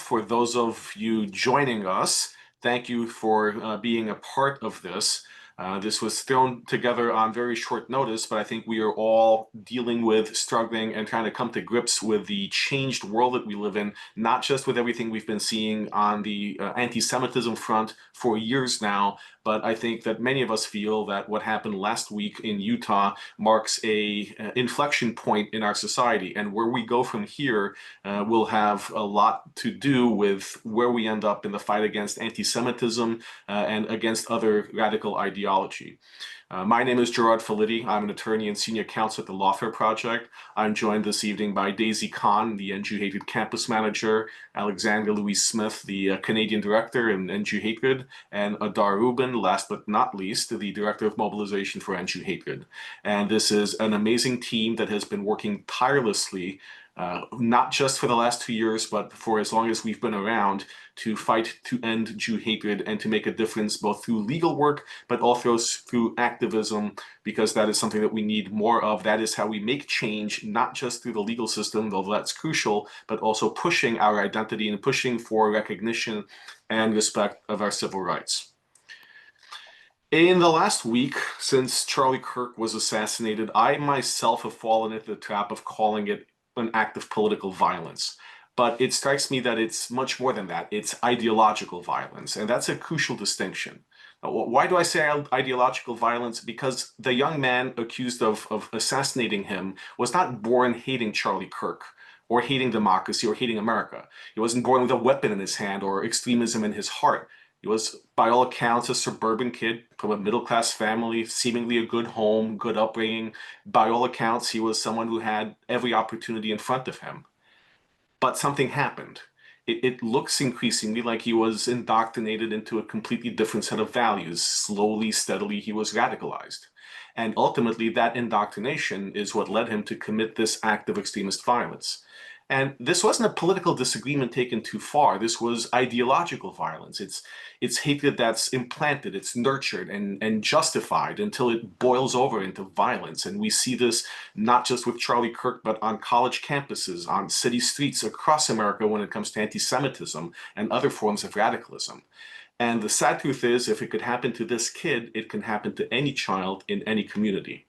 for those of you joining us. Thank you for being a part of this. This was thrown together on very short notice, but I think we are all dealing with, struggling, and trying to come to grips with the changed world that we live in, not just with everything we've been seeing on the anti-Semitism front for years now, but I think that many of us feel that what happened last week in Utah marks a inflection point in our society, and where we go from here will have a lot to do with where we end up in the fight against anti-Semitism and against other radical ideology. My name is Gerard Felitti. I'm an attorney and senior counsel at the Lawfare Project. I'm joined this evening by Daisy Kahn, the End Jew Hatred campus manager, Alexandra Louise Smith, the Canadian director in End Jew Hatred, and Adar Rubin, last but not least, the director of mobilization for End Jew Hatred. And this is an amazing team that has been working tirelessly not just for the last 2 years, but for as long as we've been around, to fight to end Jew hatred and to make a difference both through legal work, but also through activism, because that is something that we need more of. That is how we make change, not just through the legal system, though that's crucial, but also pushing our identity and pushing for recognition and respect of our civil rights. In the last week, since Charlie Kirk was assassinated, I myself have fallen into the trap of calling it an act of political violence. But it strikes me that it's much more than that. It's ideological violence, and that's a crucial distinction. Why do I say ideological violence? Because the young man accused of assassinating him was not born hating Charlie Kirk or hating democracy or hating America. He wasn't born with a weapon in his hand or extremism in his heart. He was, by all accounts, a suburban kid from a middle-class family, seemingly a good home, good upbringing. By all accounts, he was someone who had every opportunity in front of him. But something happened. It looks increasingly like he was indoctrinated into a completely different set of values. Slowly, steadily, he was radicalized. And ultimately, that indoctrination is what led him to commit this act of extremist violence. And this wasn't a political disagreement taken too far. This was ideological violence. It's hatred that's implanted, it's nurtured and justified until it boils over into violence. And we see this not just with Charlie Kirk, but on college campuses, on city streets across America when it comes to anti-Semitism and other forms of radicalism. And the sad truth is, if it could happen to this kid, it can happen to any child in any community.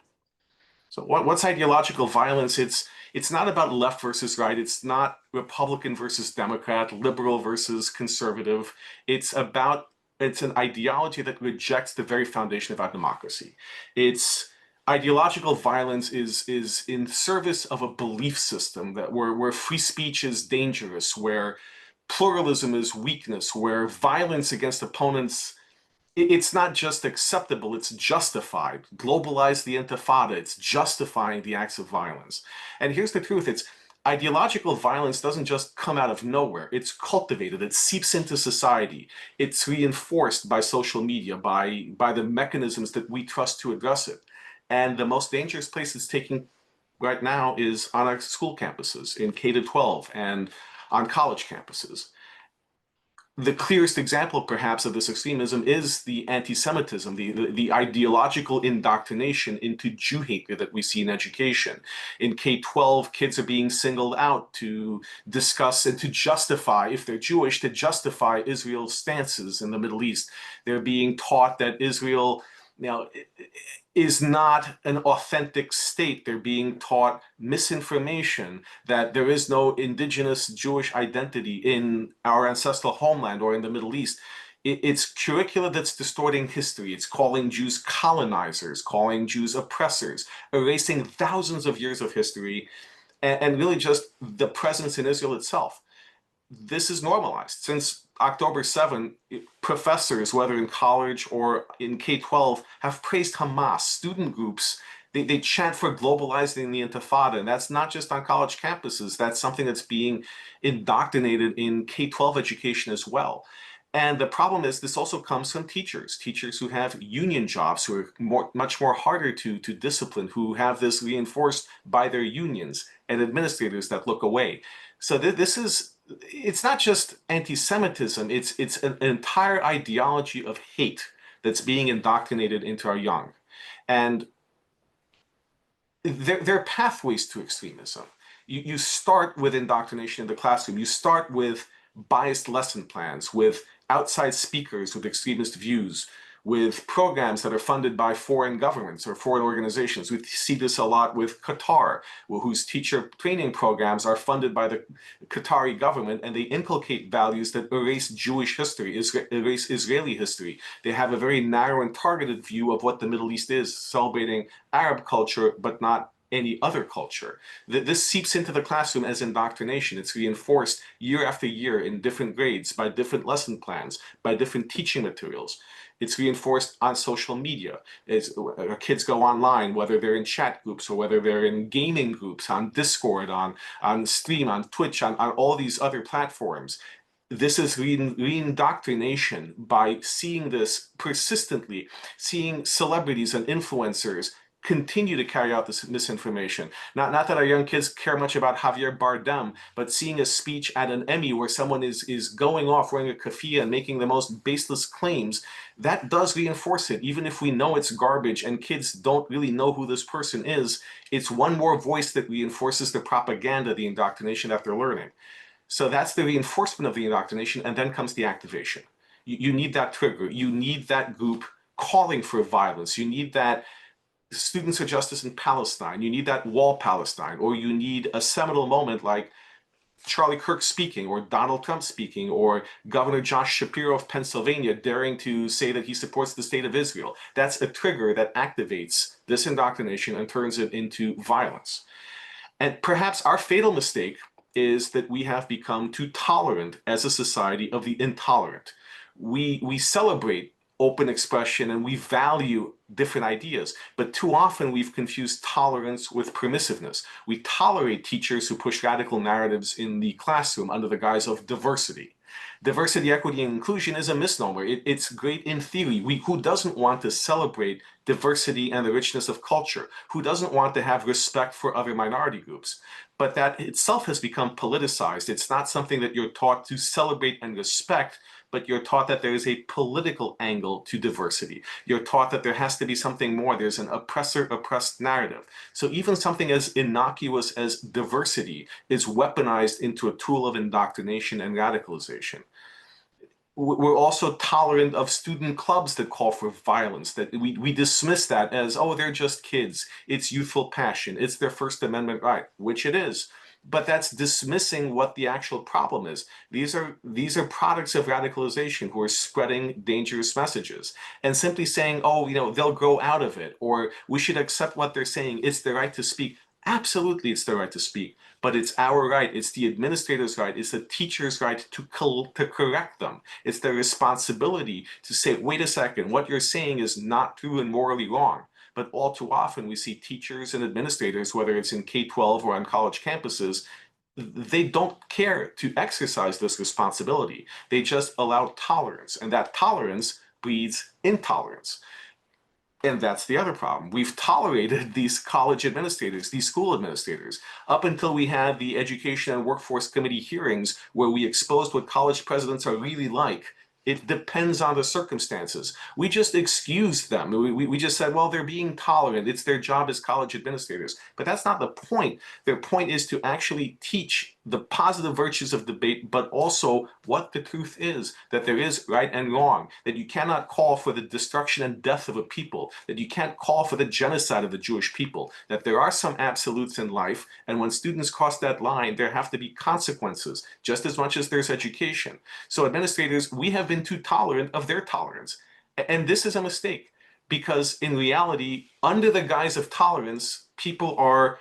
So what's ideological violence? It's not about left versus right. It's not Republican versus Democrat, liberal versus conservative. It's an ideology that rejects the very foundation of our democracy. It's ideological violence is in service of a belief system that where free speech is dangerous, where pluralism is weakness, where violence against opponents, it's not just acceptable, it's justified. Globalize the intifada, it's justifying the acts of violence. And here's the truth, it's ideological violence doesn't just come out of nowhere. It's cultivated, it seeps into society. It's reinforced by social media, by the mechanisms that we trust to address it. And the most dangerous place it's taking right now is on our school campuses, in K-12 and on college campuses. The clearest example, perhaps, of this extremism is the anti-Semitism, the ideological indoctrination into Jew hatred that we see in education. In K-12, kids are being singled out to discuss and to justify, if they're Jewish, to justify Israel's stances in the Middle East. They're being taught that Israel, is not an authentic state. They're being taught misinformation, that there is no indigenous Jewish identity in our ancestral homeland or in the Middle East. It's curricula that's distorting history. It's calling Jews colonizers, calling Jews oppressors, erasing thousands of years of history, and really just the presence in Israel itself. This is normalized. Since October 7, professors, whether in college or in K-12, have praised Hamas. Student groups, they chant for globalizing the intifada, and that's not just on college campuses. That's something that's being indoctrinated in K-12 education as well. And the problem is this also comes from teachers who have union jobs, who are much more harder to discipline, who have this reinforced by their unions, and administrators that look away. So it's not just anti-Semitism, it's an entire ideology of hate that's being indoctrinated into our young. And there are pathways to extremism. You start with indoctrination in the classroom. You start with biased lesson plans, with outside speakers with extremist views, with programs that are funded by foreign governments or foreign organizations. We see this a lot with Qatar, whose teacher training programs are funded by the Qatari government, and they inculcate values that erase Jewish history, erase Israeli history. They have a very narrow and targeted view of what the Middle East is, celebrating Arab culture, but not any other culture. This seeps into the classroom as indoctrination. It's reinforced year after year in different grades, by different lesson plans, by different teaching materials. It's reinforced on social media. Kids go online, whether they're in chat groups or whether they're in gaming groups, on Discord, on Stream, on Twitch, on all these other platforms. This is re-indoctrination by seeing this persistently, seeing celebrities and influencers continue to carry out this misinformation. Not that our young kids care much about Javier Bardem, but seeing a speech at an Emmy where someone is going off wearing a keffiyeh and making the most baseless claims, that does reinforce it. Even if we know it's garbage and kids don't really know who this person is, it's one more voice that reinforces the propaganda, the indoctrination that they're learning. So that's the reinforcement of the indoctrination, and then comes the activation. You need that trigger. You need that group calling for violence. You need that Students for Justice in Palestine. You need that Wall Palestine, or you need a seminal moment like Charlie Kirk speaking, or Donald Trump speaking, or Governor Josh Shapiro of Pennsylvania daring to say that he supports the state of Israel. That's a trigger that activates this indoctrination and turns it into violence. And perhaps our fatal mistake is that we have become too tolerant as a society of the intolerant. We celebrate open expression and we value different ideas, but too often we've confused tolerance with permissiveness. We tolerate teachers who push radical narratives in the classroom under the guise of diversity. Diversity, equity, and inclusion is a misnomer. It's great in theory. Who doesn't want to celebrate diversity and the richness of culture? Who doesn't want to have respect for other minority groups? But that itself has become politicized. It's not something that you're taught to celebrate and respect, but you're taught that there is a political angle to diversity. You're taught that there has to be something more. There's an oppressor-oppressed narrative. So even something as innocuous as diversity is weaponized into a tool of indoctrination and radicalization. We're also tolerant of student clubs that call for violence, that we dismiss that as, oh, they're just kids. It's youthful passion. It's their First Amendment right, which it is. But that's dismissing what the actual problem is. These are products of radicalization who are spreading dangerous messages, and simply saying, oh, they'll grow out of it, or we should accept what they're saying. It's their right to speak. Absolutely, it's their right to speak, but it's our right. It's the administrator's right. It's the teacher's right to correct them. It's their responsibility to say, wait a second, what you're saying is not true and morally wrong. But all too often we see teachers and administrators, whether it's in K-12 or on college campuses, they don't care to exercise this responsibility. They just allow tolerance, and that tolerance breeds intolerance. And that's the other problem. We've tolerated these college administrators, these school administrators, up until we had the Education and Workforce Committee hearings where we exposed what college presidents are really like. It depends on the circumstances. We just excused them. We just said, well, they're being tolerant. It's their job as college administrators. But that's not the point. Their point is to actually teach the positive virtues of debate, but also what the truth is, that there is right and wrong, that you cannot call for the destruction and death of a people, that you can't call for the genocide of the Jewish people, that there are some absolutes in life, and when students cross that line, there have to be consequences, just as much as there's education. So administrators, we have been too tolerant of their tolerance. And this is a mistake, because in reality, under the guise of tolerance, people are,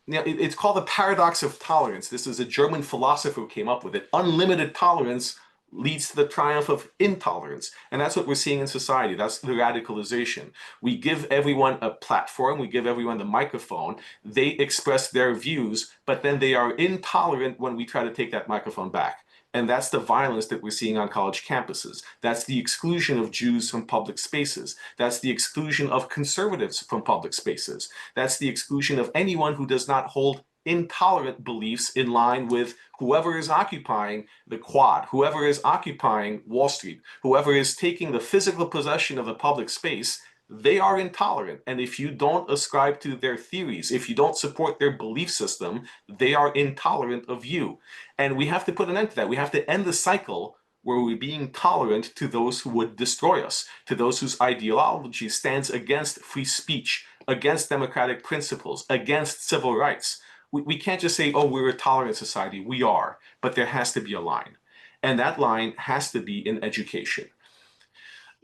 it's called the paradox of tolerance. This is a German philosopher who came up with it. Unlimited tolerance leads to the triumph of intolerance. And that's what we're seeing in society. That's the radicalization. We give everyone a platform. We give everyone the microphone. They express their views, but then they are intolerant when we try to take that microphone back. And that's the violence that we're seeing on college campuses. That's the exclusion of Jews from public spaces. That's the exclusion of conservatives from public spaces. That's the exclusion of anyone who does not hold intolerant beliefs in line with whoever is occupying the quad, whoever is occupying Wall Street, whoever is taking the physical possession of the public space. they are intolerant. And if you don't ascribe to their theories, if you don't support their belief system, they are intolerant of you. And we have to put an end to that. We have to end the cycle where we're being tolerant to those who would destroy us, to those whose ideology stands against free speech, against democratic principles, against civil rights. We can't just say, oh, we're a tolerant society. We are, but there has to be a line. And that line has to be in education.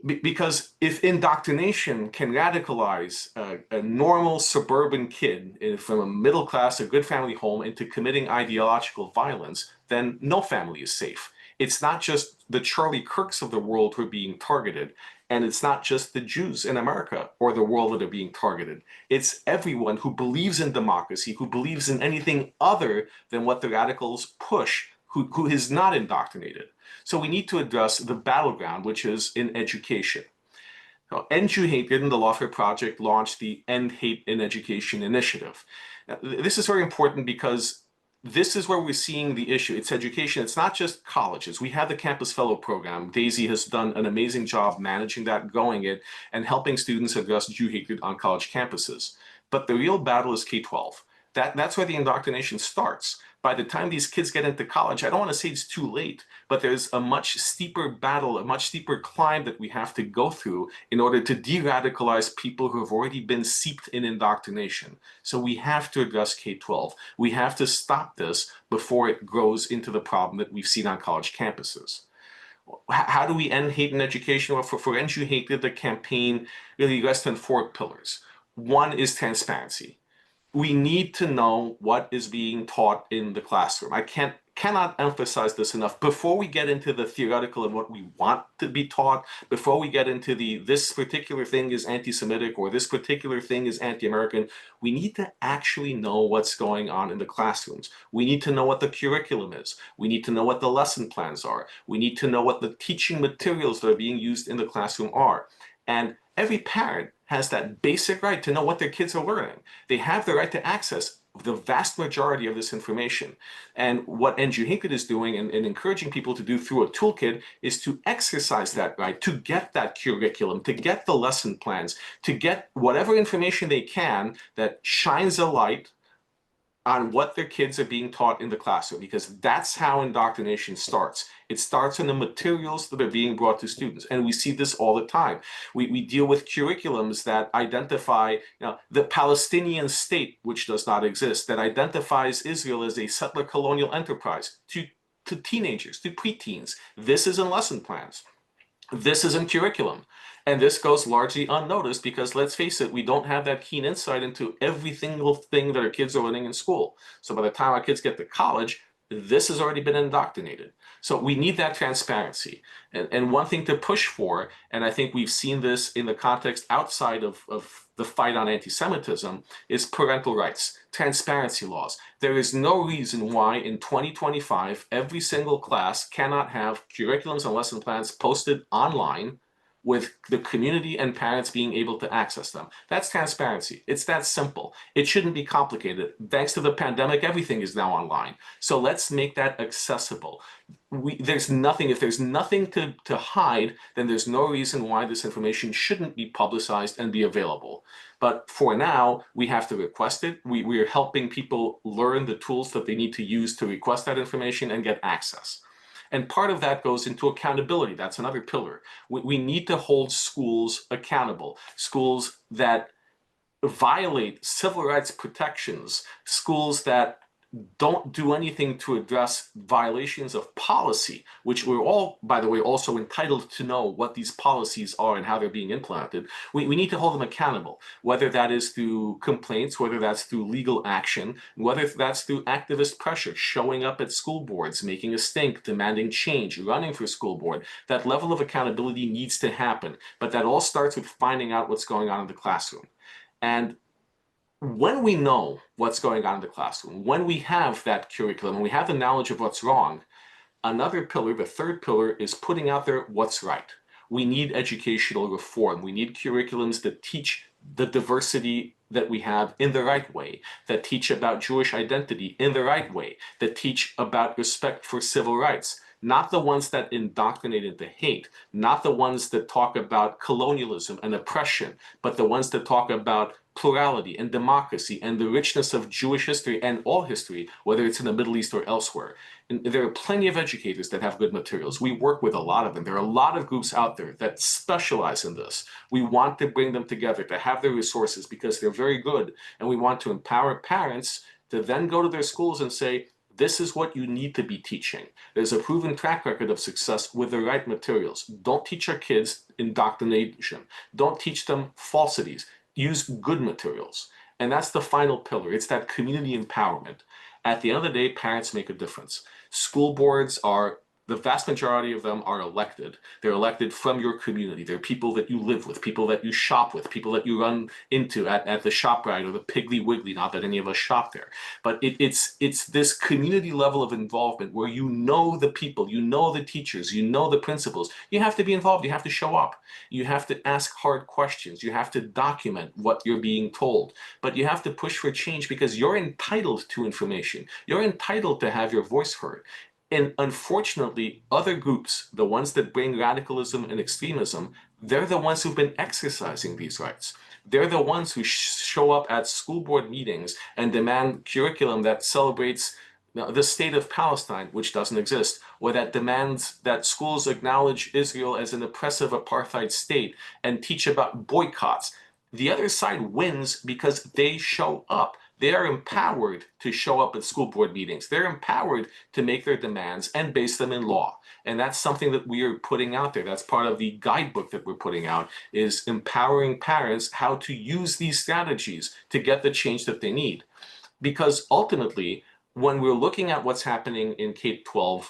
Because if indoctrination can radicalize a normal suburban kid from a middle class, a good family home into committing ideological violence, then no family is safe. It's not just the Charlie Kirks of the world who are being targeted, and it's not just the Jews in America or the world that are being targeted. It's everyone who believes in democracy, who believes in anything other than what the radicals push, who is not indoctrinated. So we need to address the battleground, which is in education. End Hatred and the Lawfare Project launched the End Hate in Education initiative. Now, this is very important because this is where we're seeing the issue. It's education. It's not just colleges. We have the Campus Fellow Program. Daisy has done an amazing job managing that, growing it, and helping students address Jew hatred on college campuses. But the real battle is K-12. That's where the indoctrination starts. By the time these kids get into college, I don't want to say it's too late, but there's a much steeper battle, a much steeper climb that we have to go through in order to de-radicalize people who have already been seeped in indoctrination. So we have to address K-12. We have to stop this before it grows into the problem that we've seen on college campuses. How do we end hate in education? Well, for End Hatred, the campaign really rests on 4 pillars. One is transparency. We need to know what is being taught in the classroom. I cannot emphasize this enough. Before we get into the theoretical and what we want to be taught, before we get into this particular thing is anti-Semitic or this particular thing is anti-American, we need to actually know what's going on in the classrooms. We need to know what the curriculum is. We need to know what the lesson plans are. We need to know what the teaching materials that are being used in the classroom are. And every parent has that basic right to know what their kids are learning. They have the right to access the vast majority of this information. And what End Hatred is doing and encouraging people to do through a toolkit is to exercise that right, to get that curriculum, to get the lesson plans, to get whatever information they can that shines a light on what their kids are being taught in the classroom, because that's how indoctrination starts. It starts in the materials that are being brought to students. And we see this all the time. We deal with curriculums that identify the Palestinian state, which does not exist, that identifies Israel as a settler colonial enterprise to teenagers, to preteens. This is in lesson plans. This is in curriculum. And this goes largely unnoticed because, let's face it, we don't have that keen insight into every single thing that our kids are learning in school. So by the time our kids get to college, this has already been indoctrinated. So we need that transparency. And one thing to push for, and I think we've seen this in the context outside of the fight on anti-Semitism, is parental rights, transparency laws. There is no reason why in 2025, every single class cannot have curriculums and lesson plans posted online with the community and parents being able to access them. That's transparency. It's that simple. It shouldn't be complicated. Thanks to the pandemic, everything is now online. So let's make that accessible. If there's nothing to hide, then there's no reason why this information shouldn't be publicized and be available. But for now, we have to request it. We are helping people learn the tools that they need to use to request that information and get access. And part of that goes into accountability. That's another pillar. We need to hold schools accountable. Schools that violate civil rights protections, schools that don't do anything to address violations of policy, which we're all, by the way, also entitled to know what these policies are and how they're being implemented. We need to hold them accountable, whether that is through complaints, whether that's through legal action, whether that's through activist pressure, showing up at school boards, making a stink, demanding change, running for school board. That level of accountability needs to happen, but that all starts with finding out what's going on in the classroom. And when we know what's going on in the classroom, when we have that curriculum, when we have the knowledge of what's wrong, another pillar, the third pillar, is putting out there what's right. We need educational reform. We need curriculums that teach the diversity that we have in the right way, that teach about Jewish identity in the right way, that teach about respect for civil rights, not the ones that indoctrinate into hate, not the ones that talk about colonialism and oppression, but the ones that talk about plurality and democracy and the richness of Jewish history and all history, whether it's in the Middle East or elsewhere. And there are plenty of educators that have good materials. We work with a lot of them. There are a lot of groups out there that specialize in this. We want to bring them together to have their resources because they're very good. And we want to empower parents to then go to their schools and say, this is what you need to be teaching. There's a proven track record of success with the right materials. Don't teach our kids indoctrination. Don't teach them falsities. Use good materials. And that's the final pillar. It's that community empowerment. At the end of the day, parents make a difference. School boards are, the vast majority of them are elected. They're elected from your community. They're people that you live with, people that you shop with, people that you run into at the ShopRite or the Piggly Wiggly, not that any of us shop there. But it's this community level of involvement where you know the people, you know the teachers, you know the principals. You have to be involved. You have to show up. You have to ask hard questions. You have to document what you're being told. But you have to push for change because you're entitled to information. You're entitled to have your voice heard. And unfortunately, other groups, the ones that bring radicalism and extremism, they're the ones who've been exercising these rights. They're the ones who show up at school board meetings and demand curriculum that celebrates the state of Palestine, which doesn't exist, or that demands that schools acknowledge Israel as an oppressive apartheid state and teach about boycotts. The other side wins because they show up. They are empowered to show up at school board meetings. They're empowered to make their demands and base them in law. And that's something that we are putting out there. That's part of the guidebook that we're putting out, is empowering parents how to use these strategies to get the change that they need. Because ultimately, when we're looking at what's happening in K-12,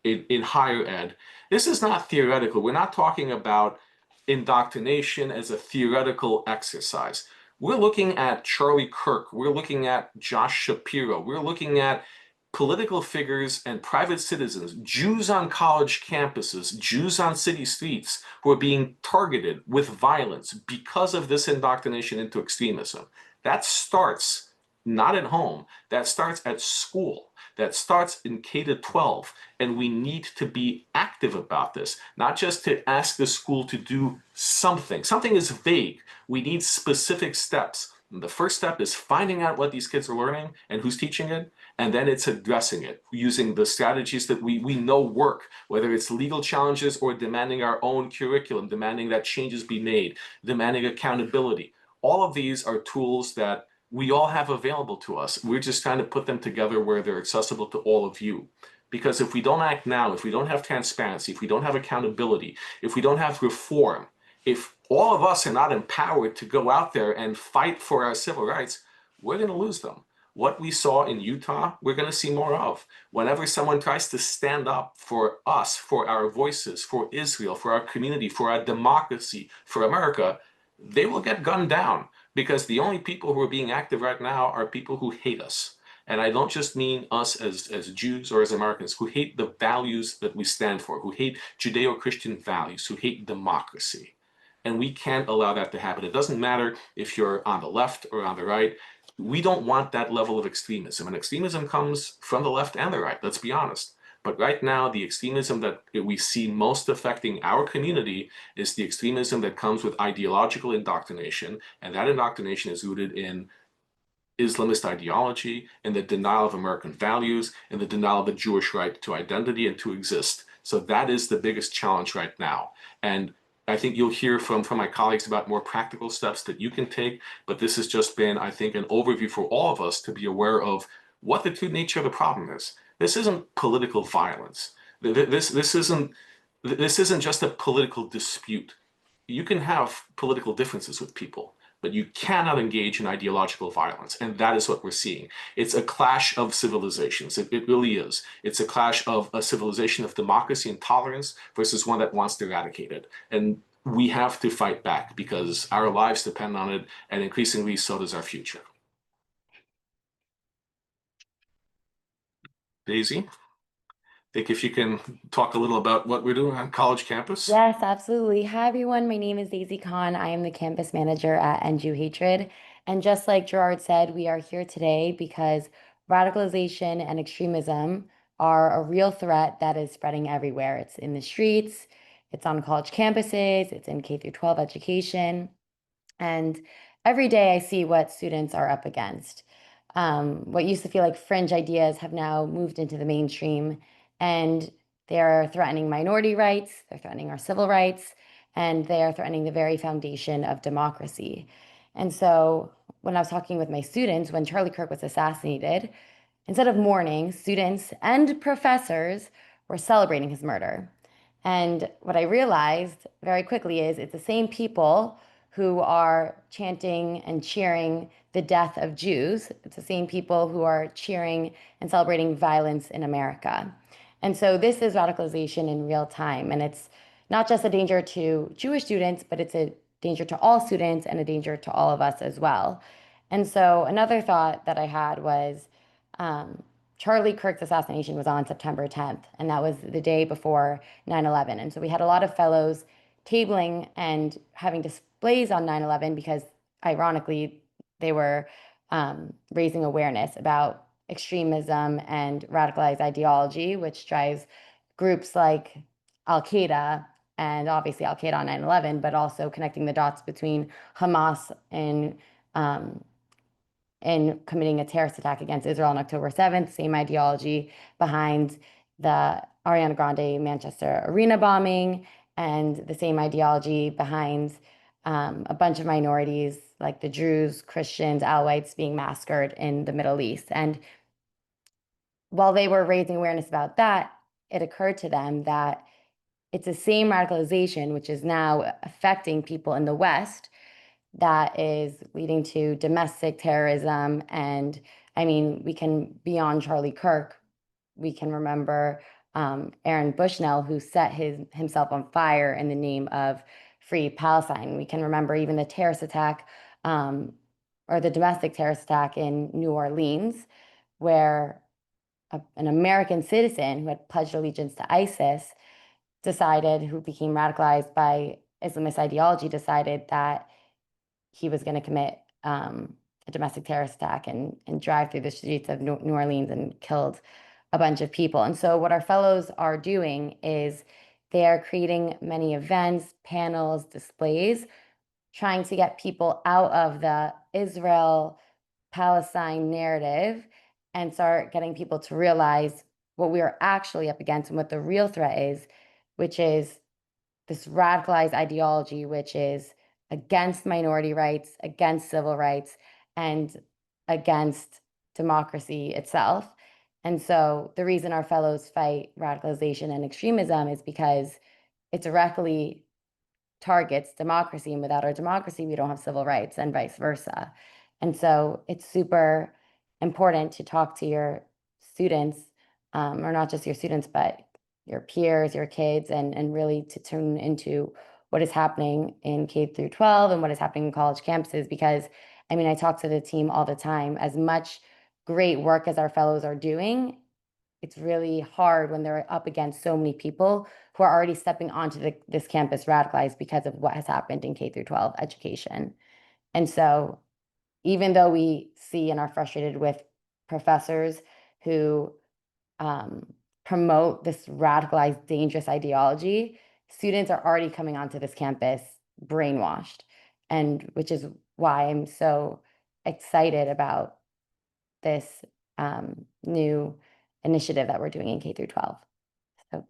in higher ed, this is not theoretical. We're not talking about indoctrination as a theoretical exercise. We're looking at Charlie Kirk. We're looking at Josh Shapiro. We're looking at political figures and private citizens, Jews on college campuses, Jews on city streets, who are being targeted with violence because of this indoctrination into extremism. That starts not at home. That starts at school. That starts in K to 12. And we need to be active about this, not just to ask the school to do something. Something is vague. We need specific steps. And the first step is finding out what these kids are learning and who's teaching it. And then it's addressing it using the strategies that we know work, whether it's legal challenges or demanding our own curriculum, demanding that changes be made, demanding accountability. All of these are tools that we all have available to us. We're just trying to put them together where they're accessible to all of you. Because if we don't act now, if we don't have transparency, if we don't have accountability, if we don't have reform, if all of us are not empowered to go out there and fight for our civil rights, we're going to lose them. What we saw in Utah, we're going to see more of. Whenever someone tries to stand up for us, for our voices, for Israel, for our community, for our democracy, for America, they will get gunned down because the only people who are being active right now are people who hate us. And I don't just mean us as Jews or as Americans, who hate the values that we stand for, who hate Judeo-Christian values, who hate democracy. And we can't allow that to happen. It doesn't matter if you're on the left or on the right. We don't want that level of extremism. And extremism comes from the left and the right, let's be honest. But right now, the extremism that we see most affecting our community is the extremism that comes with ideological indoctrination. And that indoctrination is rooted in Islamist ideology, in the denial of American values, in the denial of the Jewish right to identity and to exist. So that is the biggest challenge right now. And I think you'll hear from my colleagues about more practical steps that you can take, but this has just been, I think, an overview for all of us to be aware of what the true nature of the problem is. This isn't political violence. This isn't just a political dispute. You can have political differences with people, but you cannot engage in ideological violence. And that is what we're seeing. It's a clash of civilizations. It really is. It's a clash of a civilization of democracy and tolerance versus one that wants to eradicate it. And we have to fight back because our lives depend on it, and increasingly so does our future. Daisy, I think if you can talk a little about what we're doing on college campus. Yes, absolutely. Hi, everyone. My name is Daisy Khan. I am the campus manager at End Jew Hatred. And just like Gerard said, we are here today because radicalization and extremism are a real threat that is spreading everywhere. It's in the streets, it's on college campuses, it's in K through 12 education. And every day I see what students are up against. What used to feel like fringe ideas have now moved into the mainstream, and they are threatening minority rights, they're threatening our civil rights, and they are threatening the very foundation of democracy. And so when I was talking with my students, when Charlie Kirk was assassinated, instead of mourning, students and professors were celebrating his murder. And what I realized very quickly is it's the same people who are chanting and cheering the death of Jews. It's the same people who are cheering and celebrating violence in America. And so this is radicalization in real time. And it's not just a danger to Jewish students, but it's a danger to all students and a danger to all of us as well. And so another thought that I had was um, Charlie Kirk's assassination was on September 10th, and that was the day before 9/11. And so we had a lot of fellows tabling and having displays on 9/11 because, ironically, they were raising awareness about extremism and radicalized ideology, which drives groups like Al Qaeda and obviously Al Qaeda on 9/11, but also connecting the dots between Hamas um, in committing a terrorist attack against Israel on October 7th, same ideology behind the Ariana Grande Manchester Arena bombing, and the same ideology behind a bunch of minorities like the Druze, Christians, Alawites being massacred in the Middle East. And while they were raising awareness about that, it occurred to them that it's the same radicalization which is now affecting people in the West that is leading to domestic terrorism. And I mean, we can, beyond Charlie Kirk, we can remember Aaron Bushnell, who set himself on fire in the name of free Palestine. We can remember even the terrorist attack or the domestic terrorist attack in New Orleans, where an American citizen who had pledged allegiance to ISIS decided, who became radicalized by Islamist ideology, decided that he was going to commit a domestic terrorist attack and drive through the streets of New Orleans and killed a bunch of people. And so what our fellows are doing is they are creating many events, panels, displays, trying to get people out of the Israel Palestine narrative and start getting people to realize what we are actually up against and what the real threat is, which is this radicalized ideology, which is against minority rights, against civil rights, and against democracy itself. And so the reason our fellows fight radicalization and extremism is because it directly targets democracy. And without our democracy, we don't have civil rights and vice versa. And so it's super important to talk to your students, or not just your students, but your peers, your kids, and really to tune into what is happening in K through 12 and what is happening in college campuses. Because I mean, I talk to the team all the time. As much great work as our fellows are doing, it's really hard when they're up against so many people who are already stepping onto this campus radicalized because of what has happened in K through 12 education. And so even though we see and are frustrated with professors who promote this radicalized, dangerous ideology, students are already coming onto this campus brainwashed, and which is why I'm so excited about this new initiative that we're doing in K through 12. So,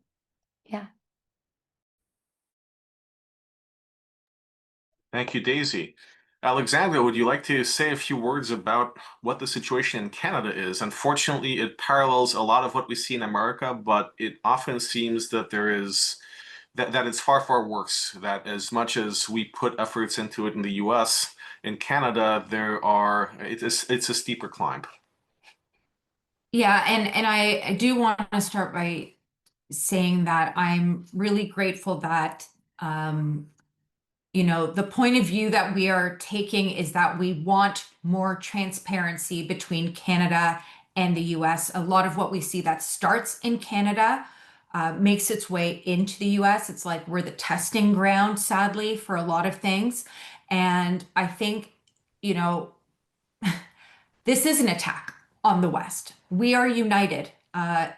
yeah. Thank you, Daisy. Alexandra, would you like to say a few words about what the situation in Canada is? Unfortunately, it parallels a lot of what we see in America, but it often seems that that it's far, far worse. That as much as we put efforts into it in the US, in Canada, it's a steeper climb. Yeah, and I do want to start by saying that I'm really grateful that the point of view that we are taking is that we want more transparency between Canada and the US. A lot of what we see that starts in Canada makes its way into the US. It's like we're the testing ground, sadly, for a lot of things. And I think, you know, this is an attack on the West. We are united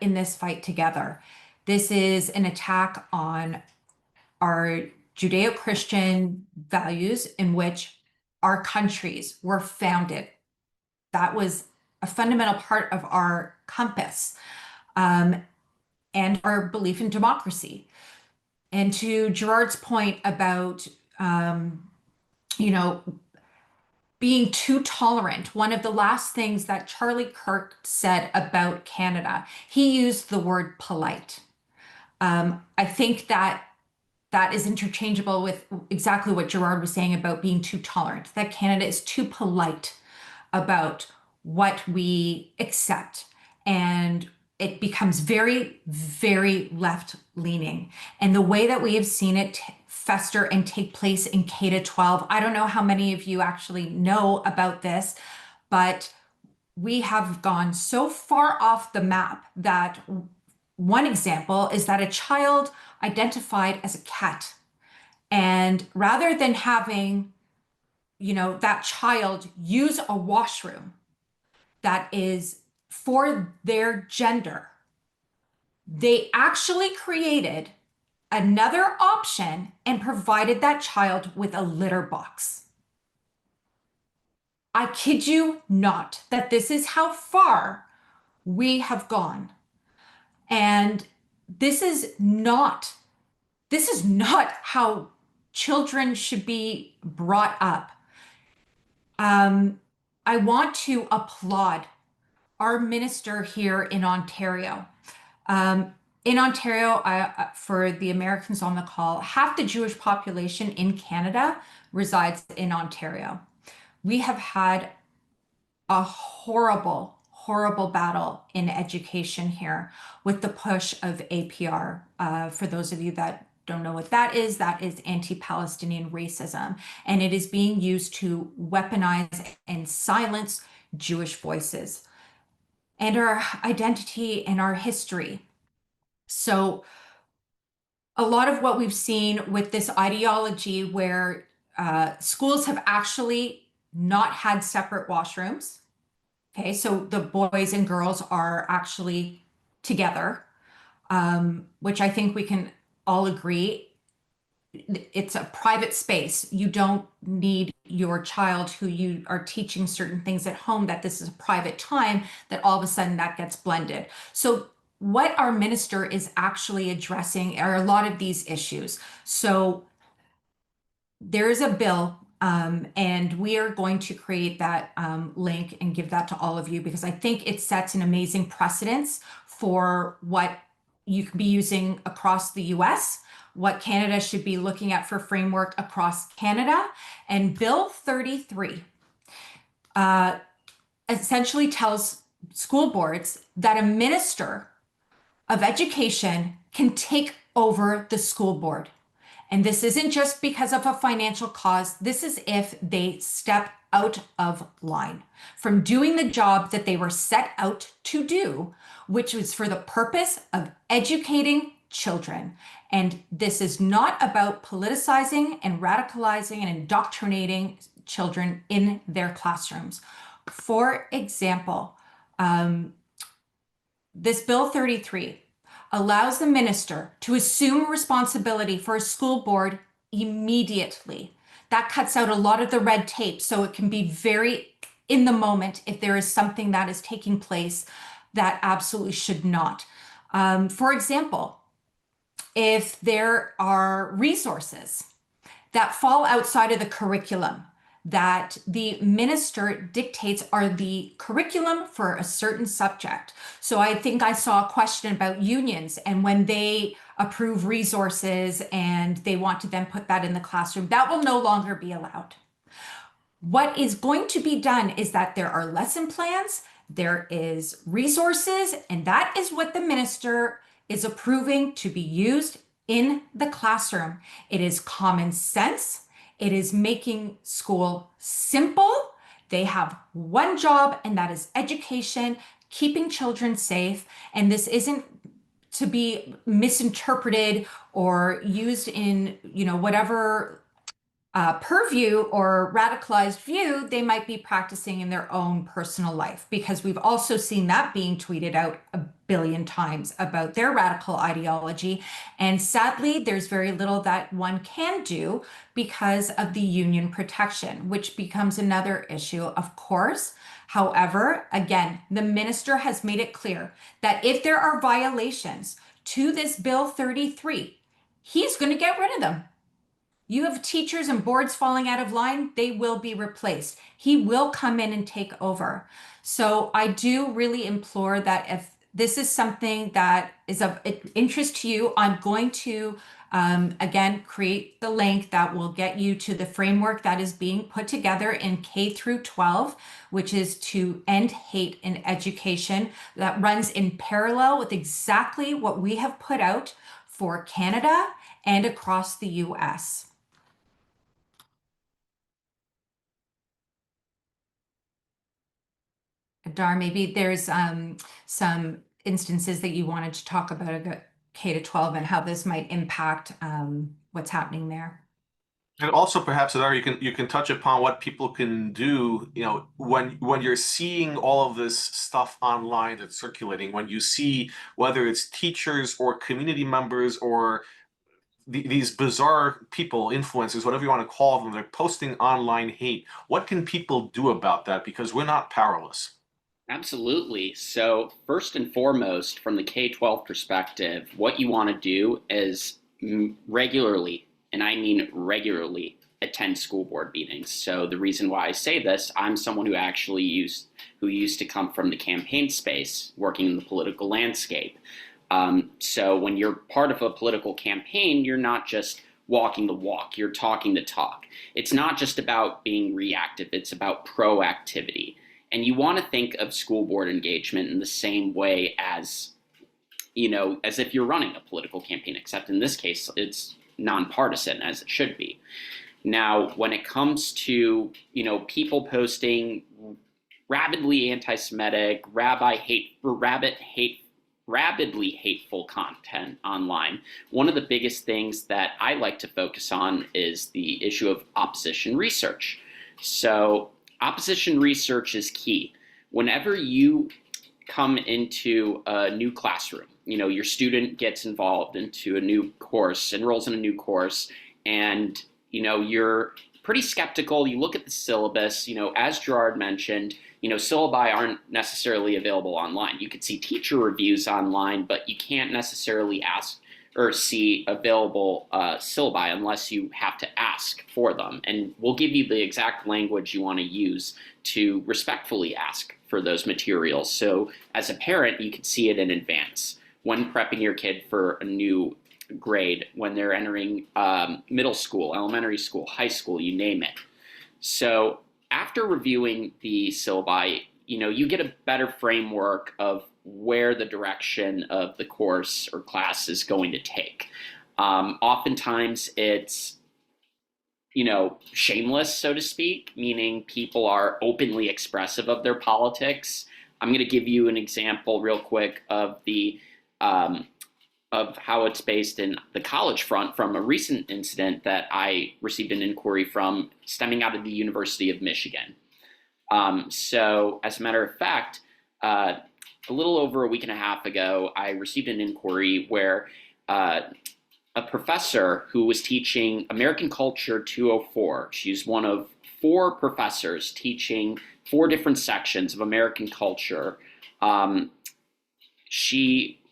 in this fight together. This is an attack on our Judeo-Christian values in which our countries were founded. That was a fundamental part of our compass, and our belief in democracy. And to Gerard's point about, being too tolerant, one of the last things that Charlie Kirk said about Canada, he used the word polite. I think that is interchangeable with exactly what Gerard was saying about being too tolerant, that Canada is too polite about what we accept. And it becomes very, very left-leaning. And the way that we have seen it fester and take place in K-12, I don't know how many of you actually know about this, but we have gone so far off the map that one example is that a child identified as a cat. And rather than having, that child use a washroom that is for their gender, they actually created another option and provided that child with a litter box. I kid you not that this is how far we have gone. And this is not how children should be brought up. I want to applaud our minister here in Ontario. In Ontario, for the Americans on the call, half the Jewish population in Canada resides in Ontario. We have had a horrible, horrible battle in education here with the push of APR. For those of you that don't know what that is anti-Palestinian racism. And it is being used to weaponize and silence Jewish voices and our identity and our history. So a lot of what we've seen with this ideology where schools have actually not had separate washrooms. Okay, so the boys and girls are actually together, which I think we can all agree. It's a private space. You don't need your child who you are teaching certain things at home, that this is a private time, that all of a sudden that gets blended. So what our minister is actually addressing are a lot of these issues. So there is a bill, and we are going to create that link and give that to all of you, because I think it sets an amazing precedence for what you can be using across the US, what Canada should be looking at for framework across Canada. And Bill 33 essentially tells school boards that a minister of education can take over the school board. And this isn't just because of a financial cause. This is if they step out of line from doing the job that they were set out to do, which was for the purpose of educating children. And this is not about politicizing and radicalizing and indoctrinating children in their classrooms. For example, this Bill 33 allows the minister to assume responsibility for a school board immediately. That cuts out a lot of the red tape, so it can be very in the moment if there is something that is taking place that absolutely should not. For example, if there are resources that fall outside of the curriculum that the minister dictates are the curriculum for a certain subject. So I think I saw a question about unions, and when they approve resources and they want to then put that in the classroom, that will no longer be allowed. What is going to be done is that there are lesson plans, there is resources, and that is what the minister is approving to be used in the classroom. It is common sense. It is making school simple. They have one job, and that is education, keeping children safe. And this isn't to be misinterpreted or used in, whatever purview or radicalized view they might be practicing in their own personal life, because we've also seen that being tweeted out a billion times about their radical ideology. And sadly, there's very little that one can do because of the union protection, which becomes another issue, of course. However, again, the minister has made it clear that if there are violations to this Bill 33, he's going to get rid of them. You have teachers and boards falling out of line, they will be replaced. He will come in and take over. So I do really implore that if this is something that is of interest to you, I'm going to, again, create the link that will get you to the framework that is being put together in K through 12, which is to end hate in education, that runs in parallel with exactly what we have put out for Canada and across the US. Dar, maybe there's some instances that you wanted to talk about K to 12 and how this might impact what's happening there. And also, perhaps, Adar, you can touch upon what people can do. You know, when you're seeing all of this stuff online that's circulating, when you see whether it's teachers or community members or these bizarre people, influencers, whatever you want to call them, they're posting online hate. What can people do about that? Because we're not powerless. Absolutely. So, first and foremost, from the K-12 perspective, what you want to do is regularly, and I mean regularly, attend school board meetings. So, the reason why I say this, I'm someone who used to come from the campaign space, working in the political landscape. So, when you're part of a political campaign, you're not just walking the walk, you're talking the talk. It's not just about being reactive, it's about proactivity. And you want to think of school board engagement in the same way as, as if you're running a political campaign, except in this case, it's nonpartisan, as it should be. Now, when it comes to, people posting rabidly anti-Semitic, rabidly hateful content online, one of the biggest things that I like to focus on is the issue of opposition research. So, opposition research is key. Whenever you come into a new classroom, your student gets involved into a new course, enrolls in a new course, and, you're pretty skeptical. You look at the syllabus, as Gerard mentioned, syllabi aren't necessarily available online. You could see teacher reviews online, but you can't necessarily ask or see available syllabi unless you have to ask for them. And we'll give you the exact language you want to use to respectfully ask for those materials. So as a parent, you can see it in advance when prepping your kid for a new grade, when they're entering middle school, elementary school, high school, you name it. So after reviewing the syllabi, you get a better framework of where the direction of the course or class is going to take. Oftentimes it's, shameless, so to speak, meaning people are openly expressive of their politics. I'm going to give you an example real quick of of how it's based in the college front from a recent incident that I received an inquiry from stemming out of the University of Michigan. So as a matter of fact, a little over a week and a half ago, I received an inquiry where a professor who was teaching American Culture 204, she's one of 4 professors teaching 4 different sections of American culture.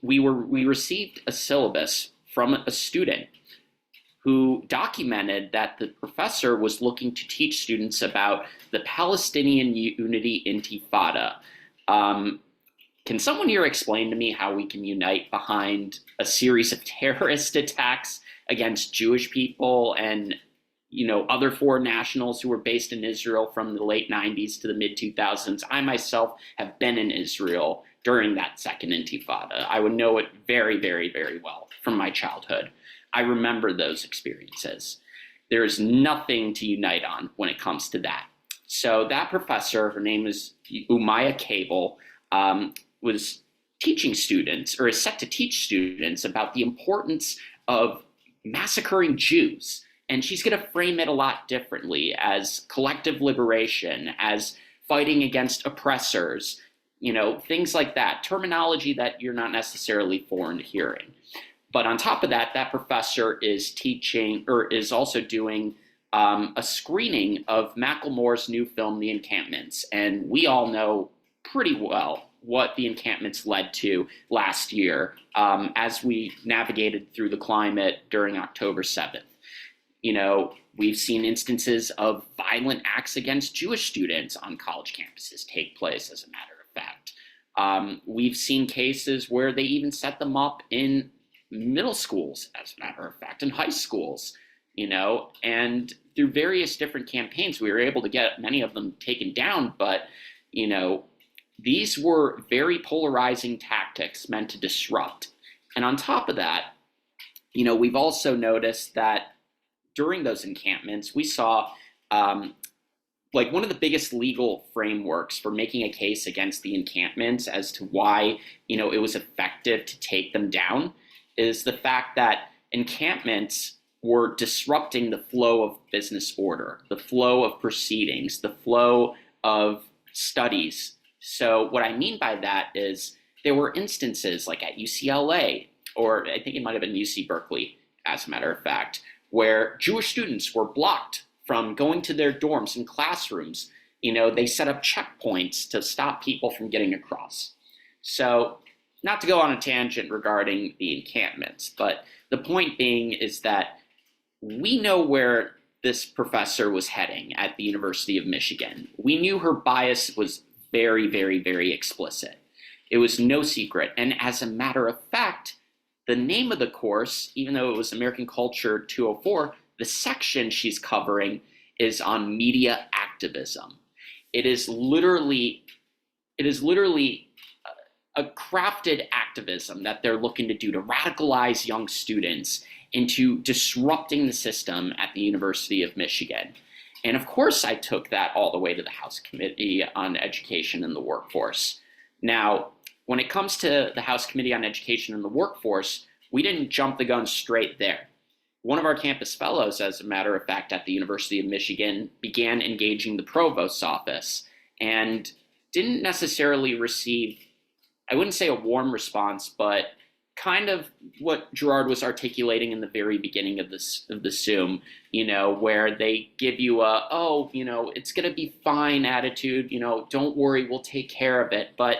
We received a syllabus from a student who documented that the professor was looking to teach students about the Palestinian Unity Intifada. Can someone here explain to me how we can unite behind a series of terrorist attacks against Jewish people and, other foreign nationals who were based in Israel from the late 90s to the mid 2000s? I myself have been in Israel during that second Intifada. I would know it very, very, very well from my childhood. I remember those experiences. There is nothing to unite on when it comes to that. So that professor, her name is Umaya Cable, was teaching students, or is set to teach students, about the importance of massacring Jews And she's going to frame it a lot differently as collective liberation, as fighting against oppressors, things like that, terminology that you're not necessarily foreign to hearing. But on top of that, that professor is teaching, or is also doing a screening of Macklemore's new film, The Encampments. And we all know pretty well what The Encampments led to last year as we navigated through the climate during October 7th. We've seen instances of violent acts against Jewish students on college campuses take place, as a matter of fact. We've seen cases where they even set them up in middle schools, as a matter of fact, and high schools, and through various different campaigns, we were able to get many of them taken down. But, these were very polarizing tactics meant to disrupt. And on top of that, we've also noticed that during those encampments, we saw one of the biggest legal frameworks for making a case against the encampments as to why, it was effective to take them down is the fact that encampments were disrupting the flow of business order, the flow of proceedings, the flow of studies. So what I mean by that is there were instances like at UCLA, or I think it might have been UC Berkeley, as a matter of fact, where Jewish students were blocked from going to their dorms and classrooms. They set up checkpoints to stop people from getting across. So not to go on a tangent regarding the encampments, but the point being is that we know where this professor was heading at the University of Michigan. We knew her bias was very, very, very explicit. It was no secret. And as a matter of fact, the name of the course, even though it was American Culture 204, the section she's covering is on media activism. It is literally a crafted activism that they're looking to do to radicalize young students into disrupting the system at the University of Michigan. And of course, I took that all the way to the House Committee on Education and the Workforce. Now, when it comes to the House Committee on Education and the Workforce, we didn't jump the gun straight there. One of our campus fellows, as a matter of fact, at the University of Michigan, began engaging the provost's office and didn't necessarily receive, I wouldn't say a warm response, but kind of what Gerard was articulating in the very beginning of the Zoom, where they give you it's going to be fine attitude, don't worry, we'll take care of it. But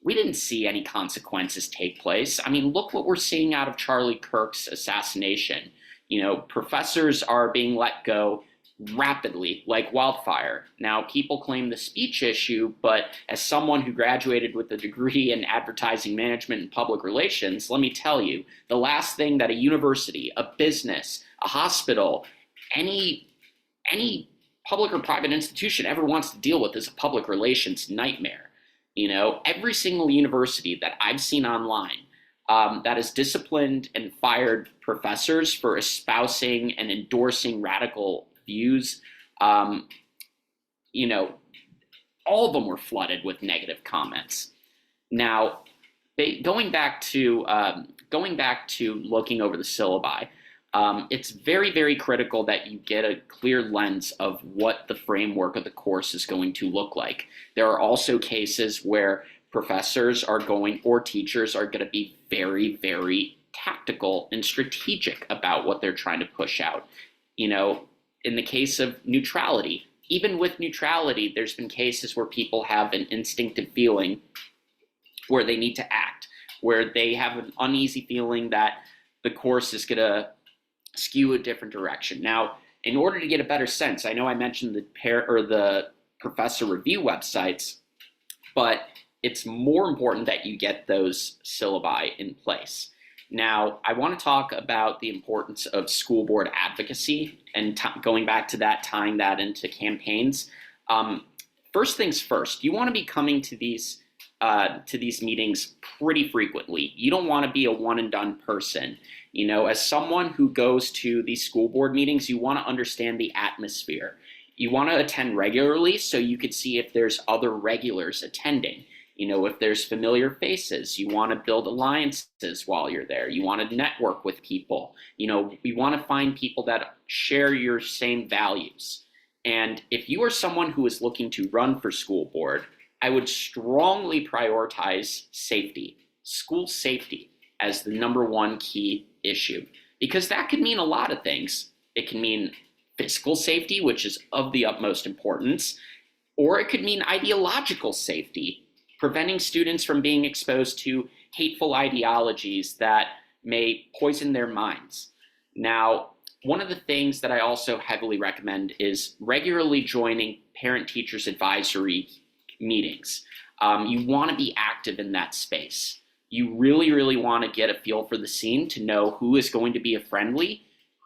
we didn't see any consequences take place. I mean, look what we're seeing out of Charlie Kirk's assassination. Professors are being let go rapidly like wildfire. Now, people claim the speech issue, but as someone who graduated with a degree in advertising management and public relations, let me tell you, the last thing that a university, a business, a hospital, any public or private institution ever wants to deal with is a public relations nightmare. Every single university that I've seen online that has disciplined and fired professors for espousing and endorsing radical views, all of them were flooded with negative comments. Now, going back to looking over the syllabi, it's very, very critical that you get a clear lens of what the framework of the course is going to look like. There are also cases where professors are going, or teachers are going to be very, very tactical and strategic about what they're trying to push out. In the case of neutrality, even with neutrality, there's been cases where people have an instinctive feeling where they need to act, where they have an uneasy feeling that the course is going to skew a different direction. Now, in order to get a better sense, I know I mentioned the professor review websites, but it's more important that you get those syllabi in place. Now, I want to talk about the importance of school board advocacy and going back to that, tying that into campaigns. First things first, you want to be coming to these meetings pretty frequently. You don't want to be a one and done person. As someone who goes to these school board meetings, you want to understand the atmosphere. You want to attend regularly so you could see if there's other regulars attending. If there's familiar faces, you want to build alliances while you're there. You want to network with people. You want to find people that share your same values. And if you are someone who is looking to run for school board, I would strongly prioritize safety, school safety, as the number one key issue, because that could mean a lot of things. It can mean physical safety, which is of the utmost importance, or it could mean ideological safety, preventing students from being exposed to hateful ideologies that may poison their minds. Now, one of the things that I also heavily recommend is regularly joining parent-teachers advisory meetings. You want to be active in that space. You really, really want to get a feel for the scene to know who is going to be a friendly,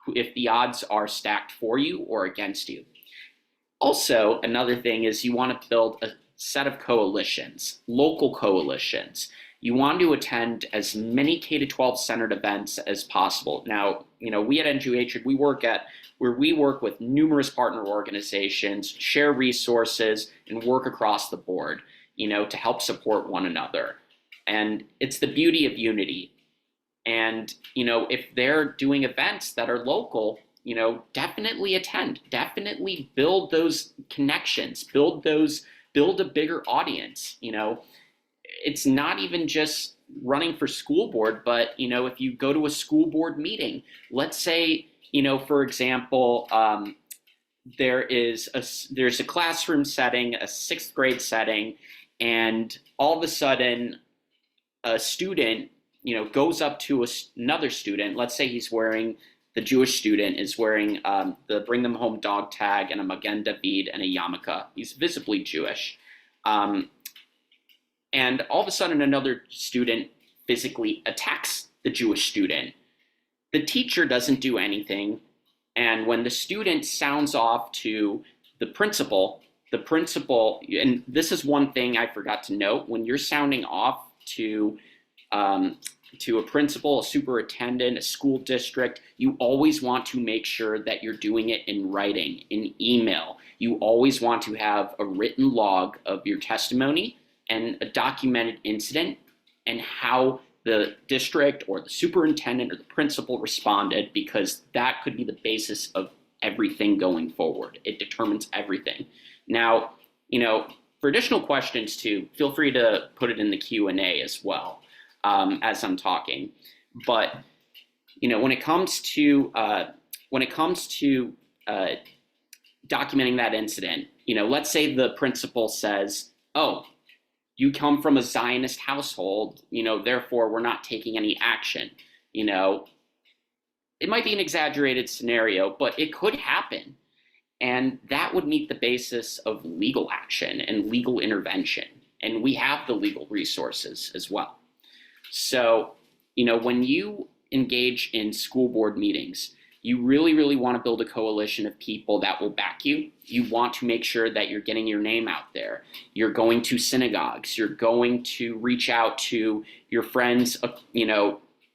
if the odds are stacked for you or against you. Also, another thing is you want to build a set of coalitions, local coalitions. You want to attend as many K-12 centered events as possible. Now, we at NGH, we work with numerous partner organizations, share resources, and work across the board, to help support one another. And it's the beauty of unity. And, if they're doing events that are local, definitely attend, definitely build those connections, build a bigger audience. It's not even just running for school board, but, if you go to a school board meeting, let's say, for example, there's a classroom setting, a sixth grade setting, and all of a sudden a student, goes up to another student. Let's say the Jewish student is wearing the Bring Them Home dog tag and a Magen David and a yarmulke. He's visibly Jewish. And all of a sudden another student physically attacks the Jewish student. The teacher doesn't do anything. And when the student sounds off to the principal, and this is one thing I forgot to note, when you're sounding off to a principal, a superintendent, a school district, you always want to make sure that you're doing it in writing, in email. You always want to have a written log of your testimony and a documented incident and how the district or the superintendent or the principal responded, because that could be the basis of everything going forward. It determines everything. Now, for additional questions too, feel free to put it in the Q&A as well as I'm talking. But when it comes to documenting that incident, let's say the principal says, "Oh, you come from a Zionist household, therefore we're not taking any action." It might be an exaggerated scenario, but it could happen. And that would meet the basis of legal action and legal intervention. And we have the legal resources as well. So, when you engage in school board meetings, you really, really want to build a coalition of people that will back you. You want to make sure that you're getting your name out there. You're going to synagogues. You're going to reach out to your friends,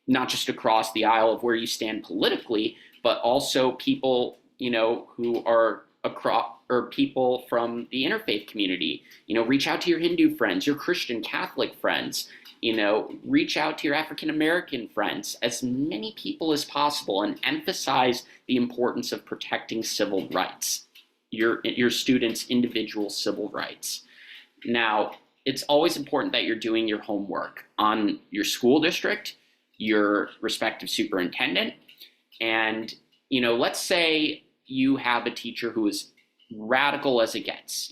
not just across the aisle of where you stand politically, but also people, who are across, or people from the interfaith community. Reach out to your Hindu friends, your Christian Catholic friends. Reach out to your African American friends, as many people as possible, and emphasize the importance of protecting civil rights, your students' individual civil rights. Now, it's always important that you're doing your homework on your school district, your respective superintendent, and let's say you have a teacher who is radical as it gets,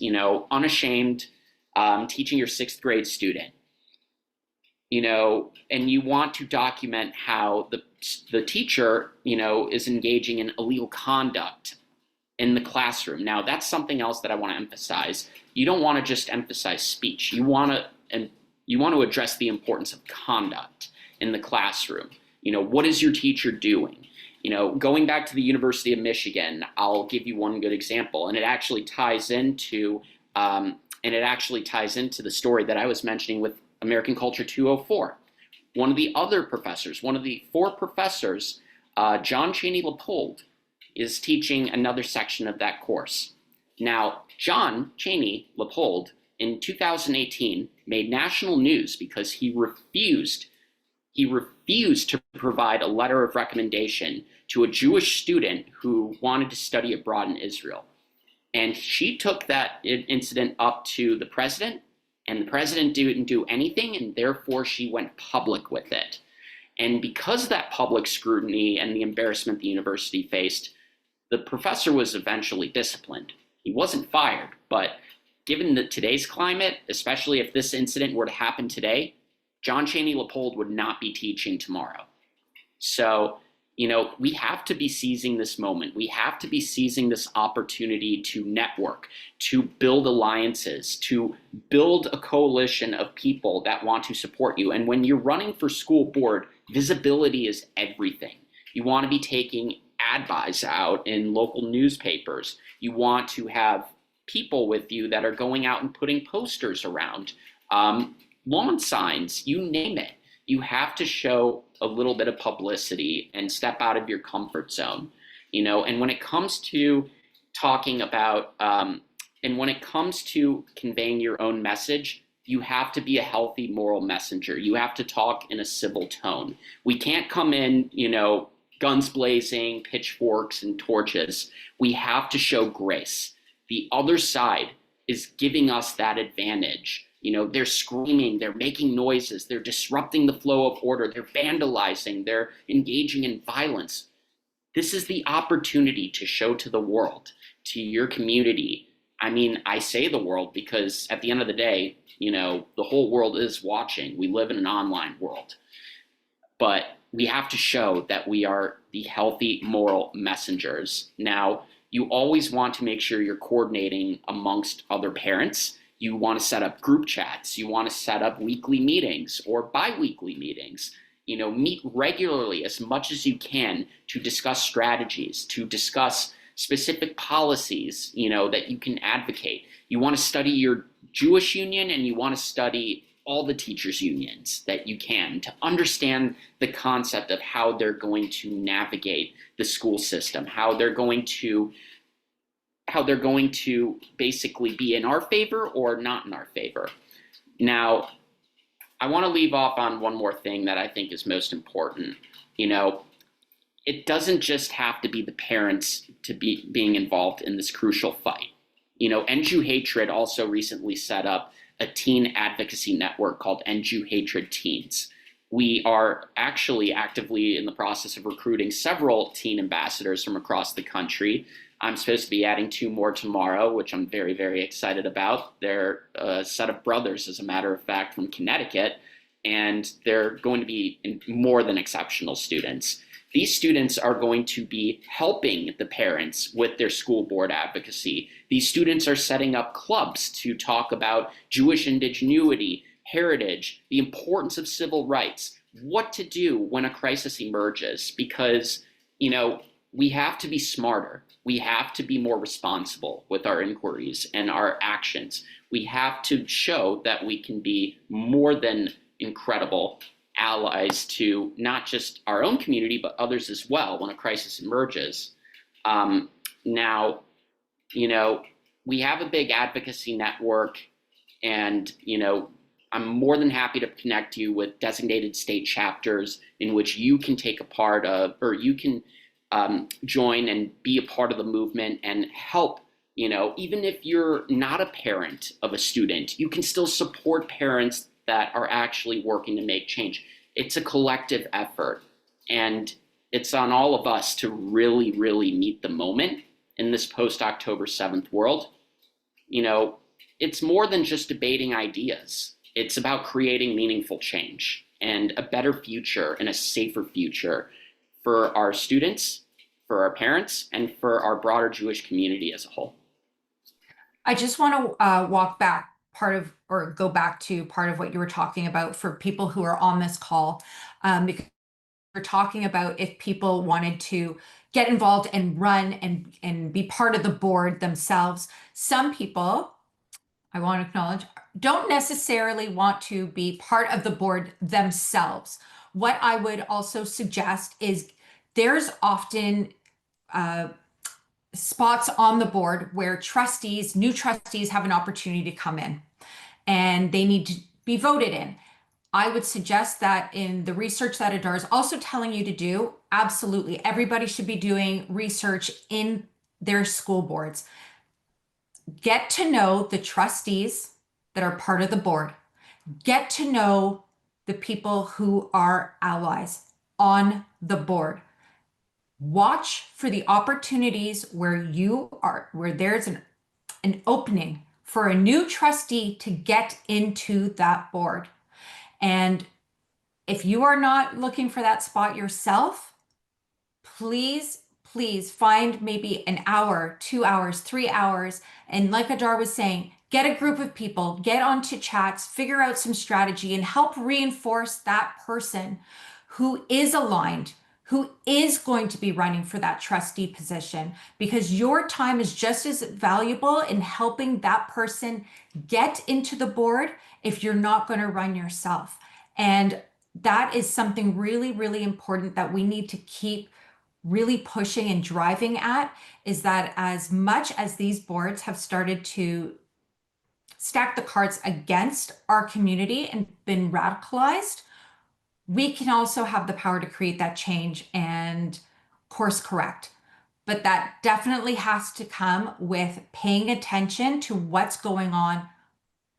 unashamed, teaching your sixth grade student. And you want to document how the teacher, is engaging in illegal conduct in the classroom. Now, that's something else that I want to emphasize. You don't want to just emphasize speech. You want to address the importance of conduct in the classroom. What is your teacher doing? Going back to the University of Michigan, I'll give you one good example, and it actually ties into the story that I was mentioning with American Culture 204. One of the four professors, John Cheney Leopold, is teaching another section of that course. Now, John Cheney Leopold in 2018 made national news because he refused to provide a letter of recommendation to a Jewish student who wanted to study abroad in Israel. And she took that incident up to the president, and the president didn't do anything, and therefore she went public with it. And because of that public scrutiny and the embarrassment the university faced, the professor was eventually disciplined. He wasn't fired, but given today's climate, especially if this incident were to happen today, John Chaney Leopold would not be teaching tomorrow. So, we have to be seizing this moment. We have to be seizing this opportunity to network, to build alliances, to build a coalition of people that want to support you. And when you're running for school board, visibility is everything. You want to be taking ad buys out in local newspapers. You want to have people with you that are going out and putting posters around, lawn signs, you name it. You have to show a little bit of publicity and step out of your comfort zone, and when it comes to talking about, and when it comes to conveying your own message, you have to be a healthy moral messenger. You have to talk in a civil tone. We can't come in, guns blazing, pitchforks and torches. We have to show grace. The other side is giving us that advantage. They're screaming, they're making noises, they're disrupting the flow of order, they're vandalizing, they're engaging in violence. This is the opportunity to show to the world, to your community. I say the world because at the end of the day, the whole world is watching. We live in an online world. But we have to show that we are the healthy moral messengers. Now, you always want to make sure you're coordinating amongst other parents. You want to set up group chats. You want to set up weekly meetings or bi-weekly meetings. Meet regularly as much as you can to discuss strategies, to discuss specific policies, that you can advocate. You want to study your Jewish union and you want to study all the teachers' unions that you can to understand the concept of how they're going to navigate the school system, how they're going to basically be in our favor or not in our favor. Now, I want to leave off on one more thing that I think is most important. It doesn't just have to be the parents to be being involved in this crucial fight. End Jew Hatred also recently set up a teen advocacy network called End Jew Hatred Teens. We are actually actively in the process of recruiting several teen ambassadors from across the country. I'm supposed to be adding 2 more tomorrow, which I'm very, very excited about. They're a set of brothers, as a matter of fact, from Connecticut, and they're going to be more than exceptional students. These students are going to be helping the parents with their school board advocacy. These students are setting up clubs to talk about Jewish indigeneity, heritage, the importance of civil rights, what to do when a crisis emerges, because, we have to be smarter. We have to be more responsible with our inquiries and our actions. We have to show that we can be more than incredible allies to not just our own community, but others as well when a crisis emerges. Now, we have a big advocacy network, and, I'm more than happy to connect you with designated state chapters in which you can take a part of, or you can join and be a part of the movement and help. Even if you're not a parent of a student, you can still support parents that are actually working to make change. It's a collective effort, and it's on all of us to really, really meet the moment in this post-October 7th world. It's more than just debating ideas. It's about creating meaningful change and a better future and a safer future for our students, for our parents, and for our broader Jewish community as a whole. I just want to go back to part of what you were talking about for people who are on this call, because we're talking about if people wanted to get involved and run and be part of the board themselves. Some people, I want to acknowledge, don't necessarily want to be part of the board themselves. What I would also suggest is there's often spots on the board where new trustees have an opportunity to come in. and they need to be voted in. I would suggest that in the research that Adar is also telling you to do, absolutely, everybody should be doing research in their school boards. Get to know the trustees that are part of the board. Get to know the people who are allies on the board. Watch for the opportunities where there's an opening for a new trustee to get into that board. And if you are not looking for that spot yourself, please find maybe an hour, 2 hours, 3 hours. And like Adar was saying, get a group of people, get onto chats, figure out some strategy, and help reinforce that person who is aligned, who is going to be running for that trustee position, because your time is just as valuable in helping that person get into the board if you're not going to run yourself. And that is something really, really important that we need to keep really pushing and driving at, is that as much as these boards have started to stack the cards against our community and been radicalized, we can also have the power to create that change and course correct. But that definitely has to come with paying attention to what's going on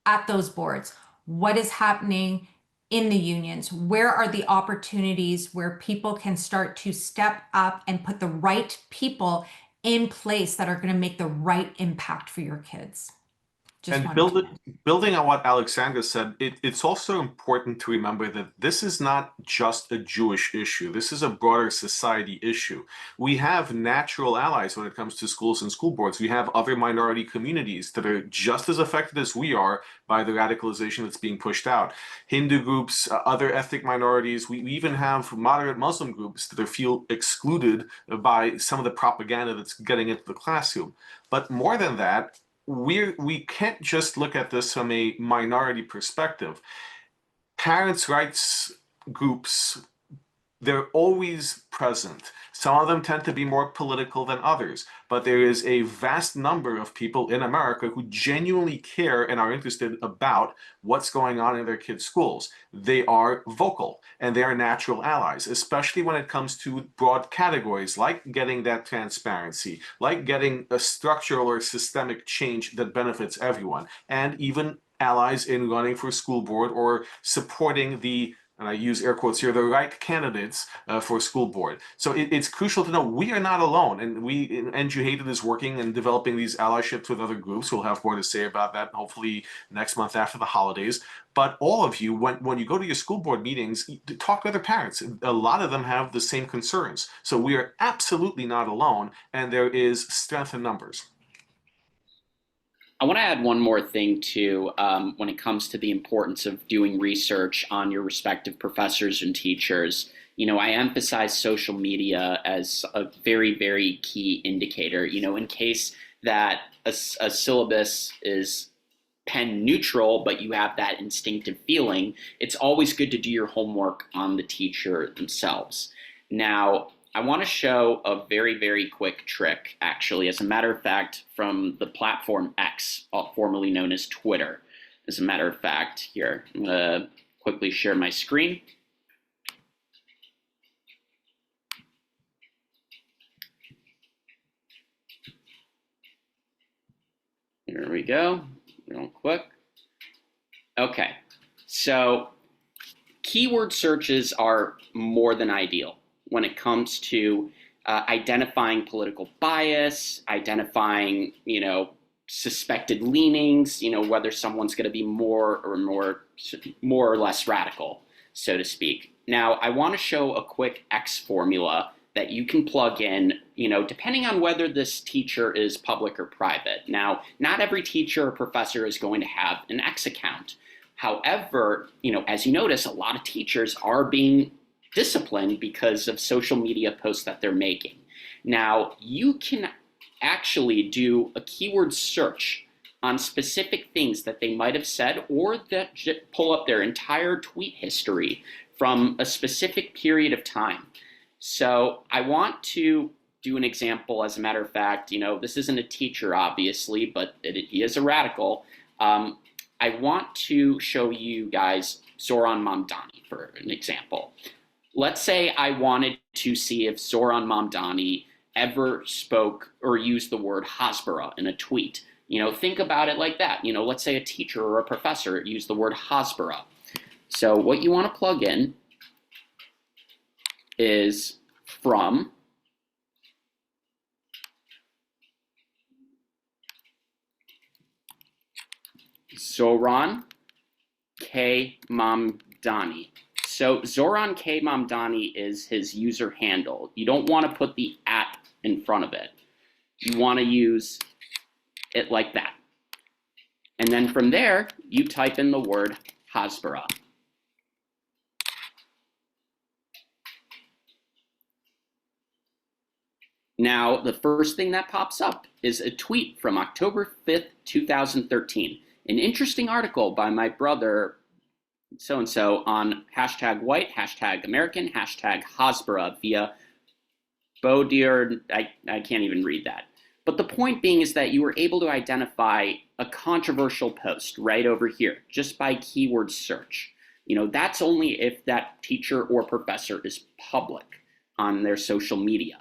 at those boards. What is happening in the unions? Where are the opportunities where people can start to step up and put the right people in place that are going to make the right impact for your kids? And building on what Alexandra said, it's also important to remember that this is not just a Jewish issue. This is a broader society issue. We have natural allies when it comes to schools and school boards. We have other minority communities that are just as affected as we are by the radicalization that's being pushed out. Hindu groups, other ethnic minorities, we even have moderate Muslim groups that feel excluded by some of the propaganda that's getting into the classroom. But more than that, we can't just look at this from a minority perspective. Parents' rights groups, they're always present. Some of them tend to be more political than others, but there is a vast number of people in America who genuinely care and are interested about what's going on in their kids' schools. They are vocal and they are natural allies, especially when it comes to broad categories like getting that transparency, like getting a structural or systemic change that benefits everyone, and even allies in running for school board or supporting the, and I use air quotes here, the right candidates for school board. So it's crucial to know we are not alone, and NG Hated is working and developing these allyships with other groups. We'll have more to say about that hopefully next month after the holidays. But all of you, when you go to your school board meetings, talk to other parents. A lot of them have the same concerns. So we are absolutely not alone, and there is strength in numbers. I want to add one more thing too, when it comes to the importance of doing research on your respective professors and teachers. You know, I emphasize social media as a very, very key indicator. You know, in case that a syllabus is pen neutral, but you have that instinctive feeling, it's always good to do your homework on the teacher themselves. Now, I want to show a very, very quick trick, actually, as a matter of fact, from the platform X, formerly known as Twitter. As a matter of fact, here, I'm going to quickly share my screen. There we go, real quick. Okay, so keyword searches are more than ideal when it comes to identifying political bias, identifying, you know, suspected leanings, you know, whether someone's going to be more or less radical, so to speak. Now, I want to show a quick X formula that you can plug in, you know, depending on whether this teacher is public or private. Now, not every teacher or professor is going to have an X account. However, you know, as you notice, a lot of teachers are being disciplined because of social media posts that they're making. Now, you can actually do a keyword search on specific things that they might have said, or that pull up their entire tweet history from a specific period of time. So I want to do an example. As a matter of fact, you know, this isn't a teacher, obviously, but he is a radical. I want to show you guys Zoran Mamdani for an example. Let's say I wanted to see if Zoran Mamdani ever spoke or used the word Hasbara in a tweet. Think about it like that. Let's say a teacher or a professor used the word Hasbara. So what you want to plug in is from Zoran K. Mamdani. So Zoran K. Mamdani is his user handle. You don't want to put the at in front of it. You want to use it like that. And then from there, you type in the word Hasbara. Now, the first thing that pops up is a tweet from October 5th, 2013. An interesting article by my brother, so-and-so, on hashtag white, hashtag American, hashtag Hasbara via Bodier. I can't even read that. But the point being is that you were able to identify a controversial post right over here just by keyword search. That's only if that teacher or professor is public on their social media.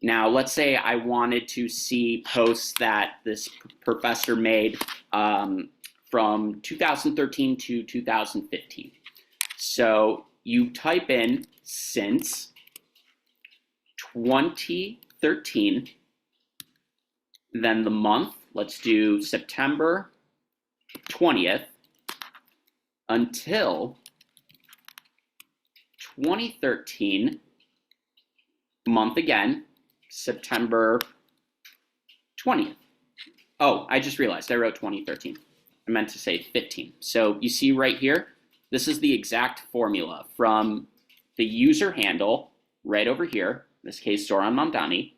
Now, let's say I wanted to see posts that this professor made from 2013 to 2015. So you type in since 2013, then the month, let's do September 20th until 2013, month again, September 20th. Oh, I just realized I wrote 2013. I meant to say 15. So you see right here, this is the exact formula from the user handle right over here, in this case, Zoran Mamdani,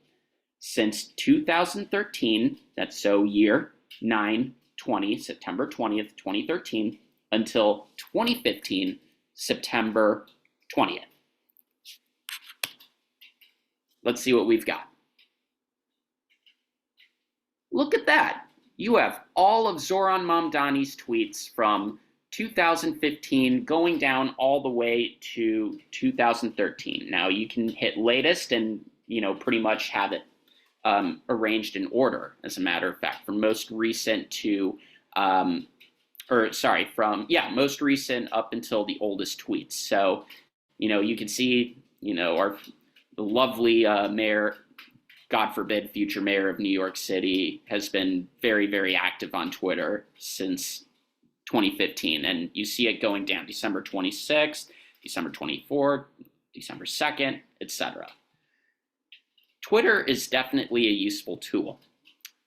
since 2013, that's so year 9/20, September 20th, 2013, until 2015, September 20th. Let's see what we've got. Look at that. You have all of Zoran Mamdani's tweets from 2015 going down all the way to 2013. Now you can hit latest and pretty much have it arranged in order, as a matter of fact, from most recent to most recent up until the oldest tweets. So you can see the lovely mayor, God forbid, future mayor of New York City, has been very, very active on Twitter since 2015. And you see it going down December 26th, December 24th, December 2nd, etc. Twitter is definitely a useful tool.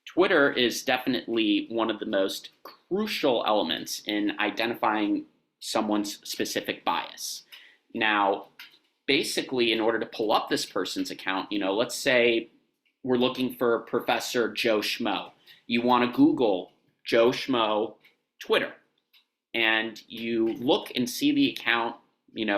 Twitter is definitely one of the most crucial elements in identifying someone's specific bias. Now, basically, in order to pull up this person's account, let's say we're looking for Professor Joe Schmo. You want to Google Joe Schmo Twitter, and you look and see the account,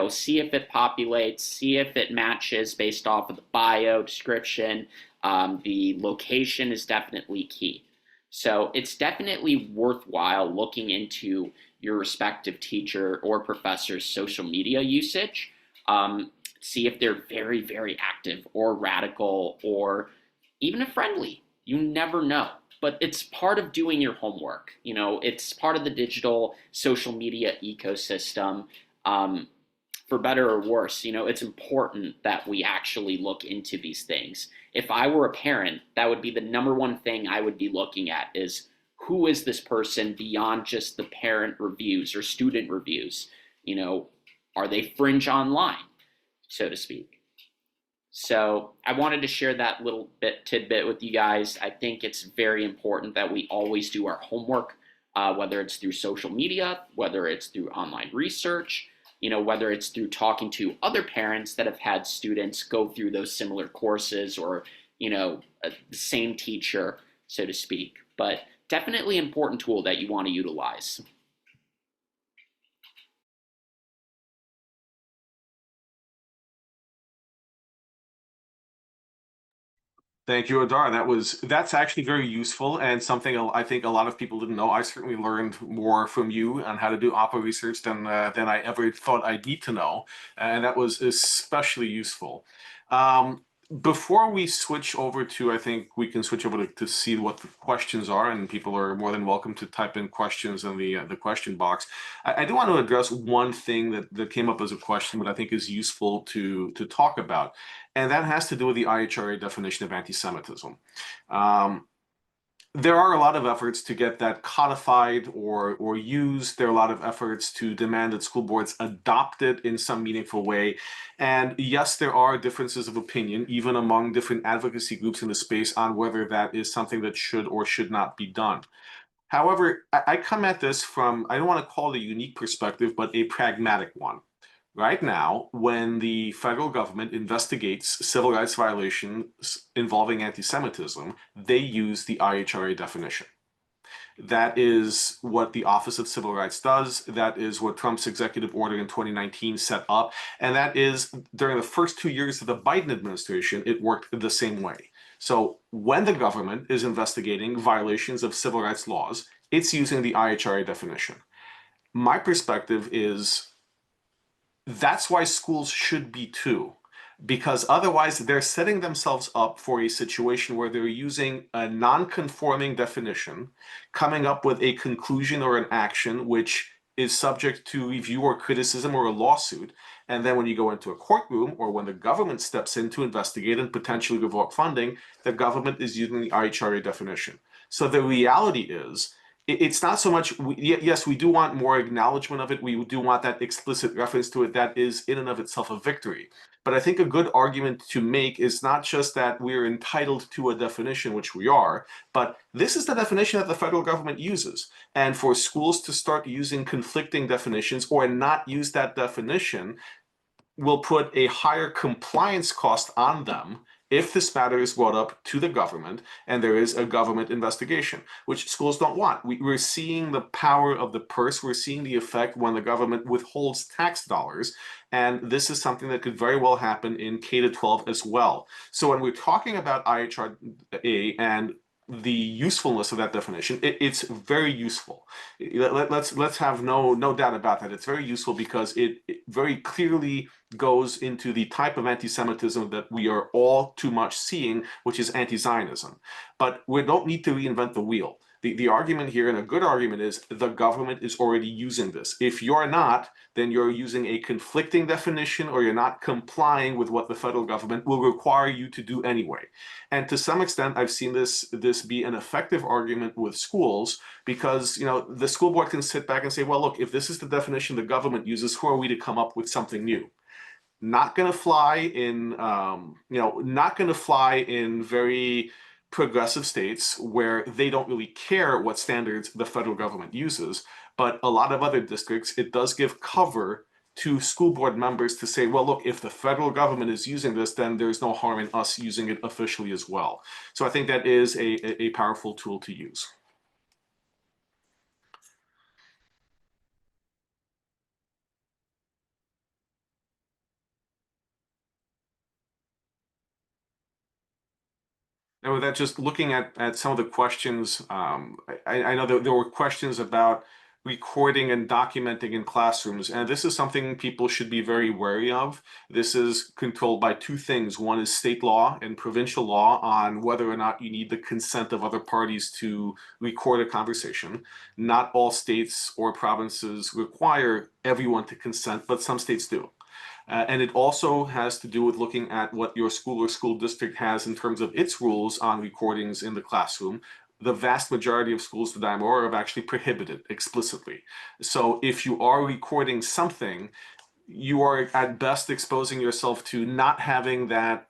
see if it populates, see if it matches based off of the bio description. The location is definitely key. So it's definitely worthwhile looking into your respective teacher or professor's social media usage. See if they're very, very active or radical or even friendly. You never know. But it's part of doing your homework. It's part of the digital social media ecosystem. For better or worse, it's important that we actually look into these things. If I were a parent, that would be the number one thing I would be looking at is who is this person beyond just the parent reviews or student reviews? Are they fringe online, so to speak? So I wanted to share that little tidbit with you guys. I think it's very important that we always do our homework, whether it's through social media, whether it's through online research, whether it's through talking to other parents that have had students go through those similar courses or, the same teacher, so to speak. But definitely an important tool that you want to utilize. Thank you, Adar. That's actually very useful and something I think a lot of people didn't know. I certainly learned more from you on how to do opera research than I ever thought I'd need to know, and that was especially useful. Um, Before we switch over to, I think we can switch over to see what the questions are, and people are more than welcome to type in questions in the question box. I do want to address one thing that came up as a question that I think is useful to talk about. And that has to do with the IHRA definition of anti-Semitism. There are a lot of efforts to get that codified or used. There are a lot of efforts to demand that school boards adopt it in some meaningful way. And yes, there are differences of opinion, even among different advocacy groups in the space, on whether that is something that should or should not be done. However, I come at this from, I don't want to call it a unique perspective, but a pragmatic one. Right now, when the federal government investigates civil rights violations involving anti-Semitism, they use the IHRA definition. That is what the Office of Civil Rights does. That is what Trump's executive order in 2019 set up. And that is during the first 2 years of the Biden administration, it worked the same way. So when the government is investigating violations of civil rights laws, it's using the IHRA definition. My perspective is that's why schools should be too, because otherwise they're setting themselves up for a situation where they're using a non-conforming definition, coming up with a conclusion or an action which is subject to review or criticism or a lawsuit. And then when you go into a courtroom or when the government steps in to investigate and potentially revoke funding, the government is using the IHRA definition. So the reality is, it's not so much, yes, we do want more acknowledgement of it. We do want that explicit reference to it. That is in and of itself a victory. But I think a good argument to make is not just that we're entitled to a definition, which we are, but this is the definition that the federal government uses. And for schools to start using conflicting definitions or not use that definition will put a higher compliance cost on them if this matter is brought up to the government and there is a government investigation, which schools don't want. We're seeing the power of the purse. We're seeing the effect when the government withholds tax dollars. And this is something that could very well happen in K-12 as well. So when we're talking about IHRA and the usefulness of that definition, it's very useful. Let's have no doubt about that. It's very useful because it very clearly goes into the type of anti-Semitism that we are all too much seeing, which is anti-Zionism. But we don't need to reinvent the wheel. The argument here, and a good argument, is the government is already using this. If you're not, then you're using a conflicting definition or you're not complying with what the federal government will require you to do anyway. And to some extent, I've seen this be an effective argument with schools because, the school board can sit back and say, well, look, if this is the definition the government uses, who are we to come up with something new? Not going to fly in, not going to fly in very progressive states where they don't really care what standards the federal government uses. But a lot of other districts, it does give cover to school board members to say, well, look, if the federal government is using this, then there's no harm in us using it officially as well. So I think that is a powerful tool to use. And with that, just looking at some of the questions, I know that there were questions about recording and documenting in classrooms, and this is something people should be very wary of. This is controlled by two things. One is state law and provincial law on whether or not you need the consent of other parties to record a conversation. Not all states or provinces require everyone to consent, but some states do. And it also has to do with looking at what your school or school district has in terms of its rules on recordings in the classroom. The vast majority of schools that I'm aware of actually prohibit it explicitly. So if you are recording something, you are at best exposing yourself to not having that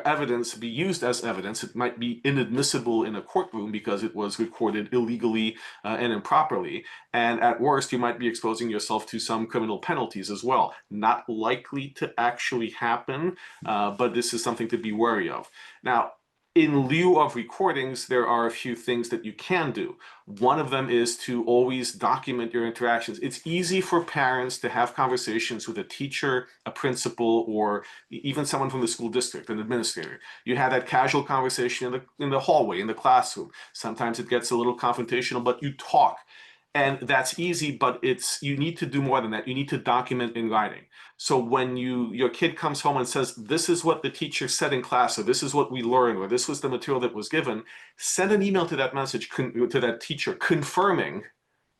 evidence be used as evidence. It might be inadmissible in a courtroom because it was recorded illegally and improperly. And at worst, you might be exposing yourself to some criminal penalties as well. Not likely to actually happen, but this is something to be wary of. Now, In lieu of recordings, there are a few things that you can do. One of them is to always document your interactions. It's easy for parents to have conversations with a teacher, a principal, or even someone from the school district, an administrator. You have that casual conversation in the hallway, in the classroom. Sometimes it gets a little confrontational, but you talk. And that's easy, but you need to do more than that. You need to document in writing. So when your kid comes home and says, this is what the teacher said in class, or this is what we learned, or this was the material that was given, send an email to that message, to that teacher, confirming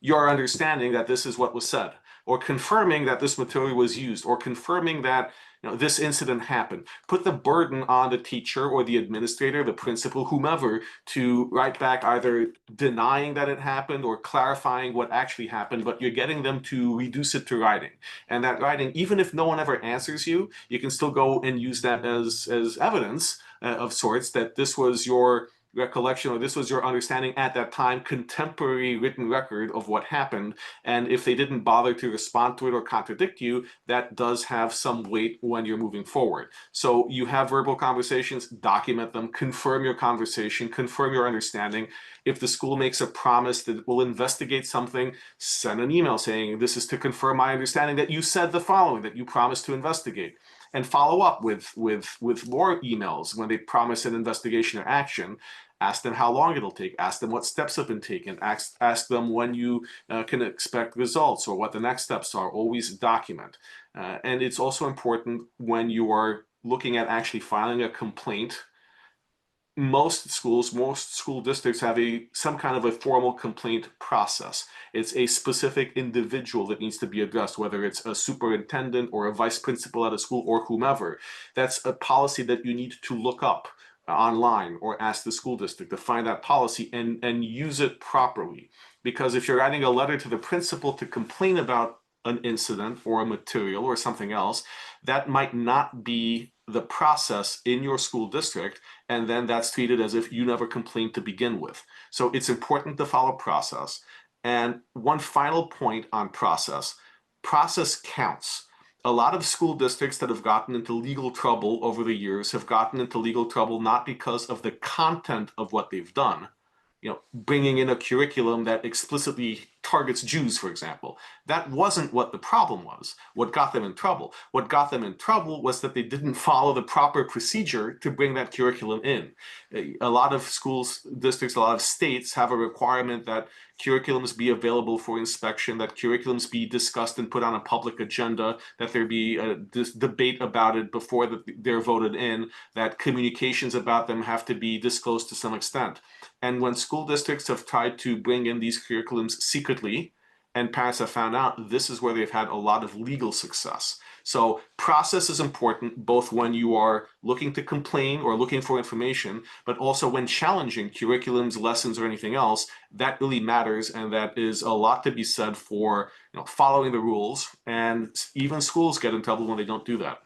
your understanding that this is what was said, or confirming that this material was used, or confirming that this incident happened. Put the burden on the teacher or the administrator, the principal, whomever, to write back either denying that it happened or clarifying what actually happened, but you're getting them to reduce it to writing. And that writing, even if no one ever answers you, you can still go and use that as evidence of sorts that this was your recollection or this was your understanding at that time, contemporary written record of what happened. And if they didn't bother to respond to it or contradict you, that does have some weight when you're moving forward. So you have verbal conversations, document them, confirm your conversation, confirm your understanding. If the school makes a promise that it will investigate something, send an email saying, this is to confirm my understanding that you said the following, that you promised to investigate. And follow up with more emails when they promise an investigation or action. Ask them how long it'll take. Ask them what steps have been taken. Ask them when you can expect results or what the next steps are. Always document. And it's also important when you are looking at actually filing a complaint. Most school districts have some kind of a formal complaint process. It's a specific individual that needs to be addressed, whether it's a superintendent or a vice principal at a school or whomever. That's a policy that you need to look up online or ask the school district to find that policy and use it properly. Because if you're writing a letter to the principal to complain about an incident or a material or something else, that might not be the process in your school district, and then that's treated as if you never complained to begin with. So it's important to follow process. And one final point on process counts. A lot of school districts that have gotten into legal trouble over the years have gotten into legal trouble not because of the content of what they've done, bringing in a curriculum that explicitly targets Jews, for example. That wasn't what the problem was. What got them in trouble? What got them in trouble was that they didn't follow the proper procedure to bring that curriculum in. A lot of schools, districts, a lot of states have a requirement that curriculums be available for inspection, that curriculums be discussed and put on a public agenda, that there be this debate about it before they're voted in, that communications about them have to be disclosed to some extent. And when school districts have tried to bring in these curriculums secretly, and parents have found out, this is where they've had a lot of legal success. So process is important, both when you are looking to complain or looking for information, but also when challenging curriculums, lessons, or anything else. That really matters, and that is a lot to be said for following the rules. And even schools get in trouble when they don't do that.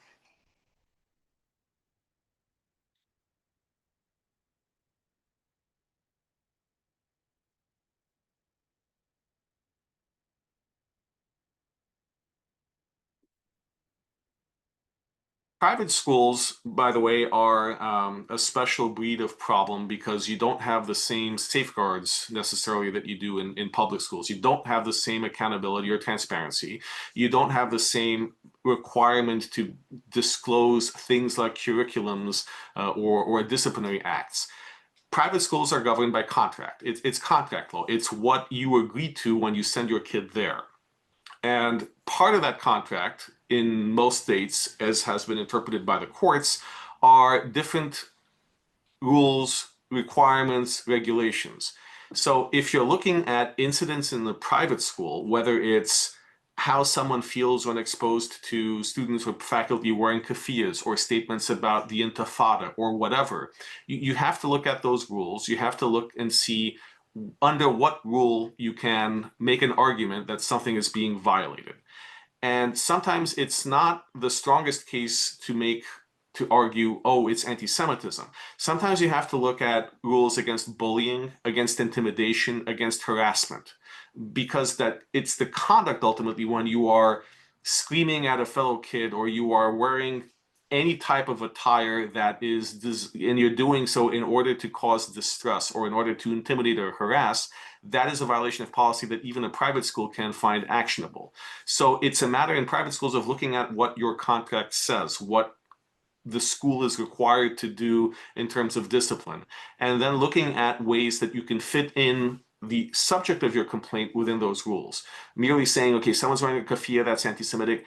Private schools, by the way, are a special breed of problem because you don't have the same safeguards necessarily that you do in public schools. You don't have the same accountability or transparency. You don't have the same requirement to disclose things like curriculums or disciplinary acts. Private schools are governed by contract. It's contract law. It's what you agree to when you send your kid there. And part of that contract in most states, as has been interpreted by the courts, are different rules, requirements, regulations. So if you're looking at incidents in the private school, whether it's how someone feels when exposed to students or faculty wearing keffiyehs or statements about the Intifada or whatever, you have to look at those rules. You have to look and see under what rule you can make an argument that something is being violated. And sometimes it's not the strongest case to argue, oh, it's anti-Semitism. Sometimes you have to look at rules against bullying, against intimidation, against harassment, because that it's the conduct ultimately when you are screaming at a fellow kid or you are wearing any type of attire that is, and you're doing so in order to cause distress or in order to intimidate or harass, that is a violation of policy that even a private school can find actionable. So it's a matter in private schools of looking at what your contract says, what the school is required to do in terms of discipline, and then looking at ways that you can fit in the subject of your complaint within those rules. Merely saying, okay, someone's wearing a keffiyeh that's anti-Semitic,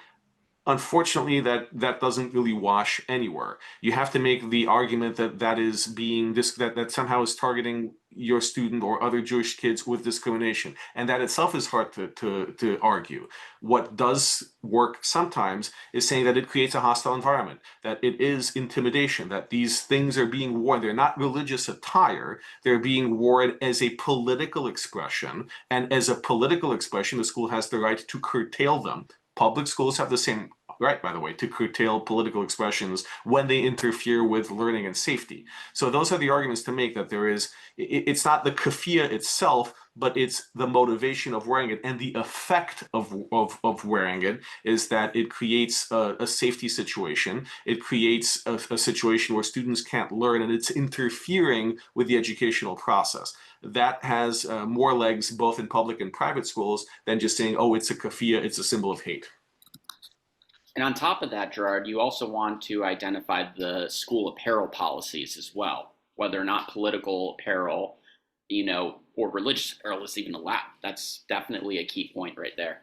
unfortunately, that doesn't really wash anywhere. You have to make the argument that that is being that somehow is targeting your student or other Jewish kids with discrimination, and that itself is hard to argue. What does work sometimes is saying that it creates a hostile environment, that it is intimidation, that these things are being worn. They're not religious attire. They're being worn as a political expression, and as a political expression, the school has the right to curtail them. Public schools have the same right, by the way, to curtail political expressions when they interfere with learning and safety. So those are the arguments to make, that there is, it's not the keffiyeh itself, but it's the motivation of wearing it, and the effect of wearing it is that it creates a safety situation. It creates a situation where students can't learn, and it's interfering with the educational process. That has more legs both in public and private schools than just saying, oh, it's a keffiyeh, it's a symbol of hate. And on top of that, Gerard, you also want to identify the school apparel policies as well, whether or not political apparel, or religious apparel is even allowed. That's definitely a key point right there.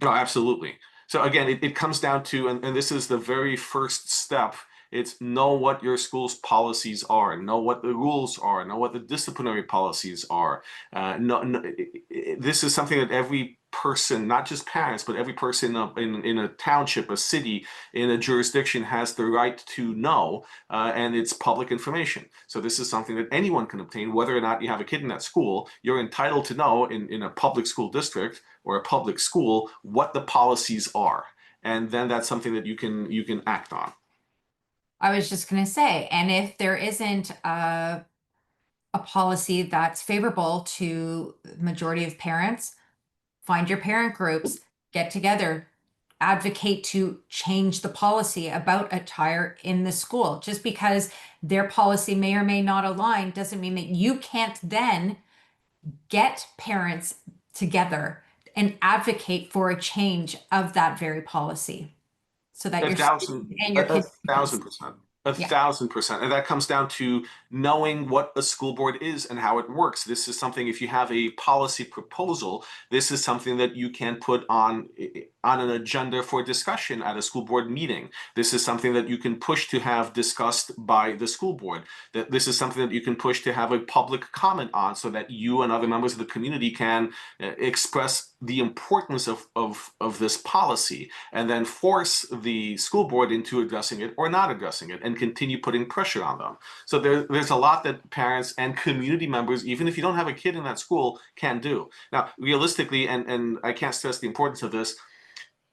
No, absolutely. So again, it comes down to, and this is the very first step, it's know what your school's policies are, know what the rules are, know what the disciplinary policies are. This is something that every person, not just parents, but every person in a township, a city, in a jurisdiction has the right to know, and it's public information. So this is something that anyone can obtain, whether or not you have a kid in that school. You're entitled to know in a public school district or a public school what the policies are, and then that's something that you can act on. I was just going to say, and if there isn't a policy that's favorable to the majority of parents, find your parent groups, get together, advocate to change the policy about attire in the school. Just because their policy may or may not align doesn't mean that you can't then get parents together and advocate for a change of that very policy so that your students and your kids. 1,000%. 1,000%. And that comes down to knowing what a school board is and how it works. This is something, if you have a policy proposal, this is something that you can put on an agenda for discussion at a school board meeting. This is something that you can push to have discussed by the school board. That this is something that you can push to have a public comment on, so that you and other members of the community can express the importance of this policy, and then force the school board into addressing it or not addressing it, and continue putting pressure on them. So there's a lot that parents and community members, even if you don't have a kid in that school, can do. Now, realistically, and I can't stress the importance of this,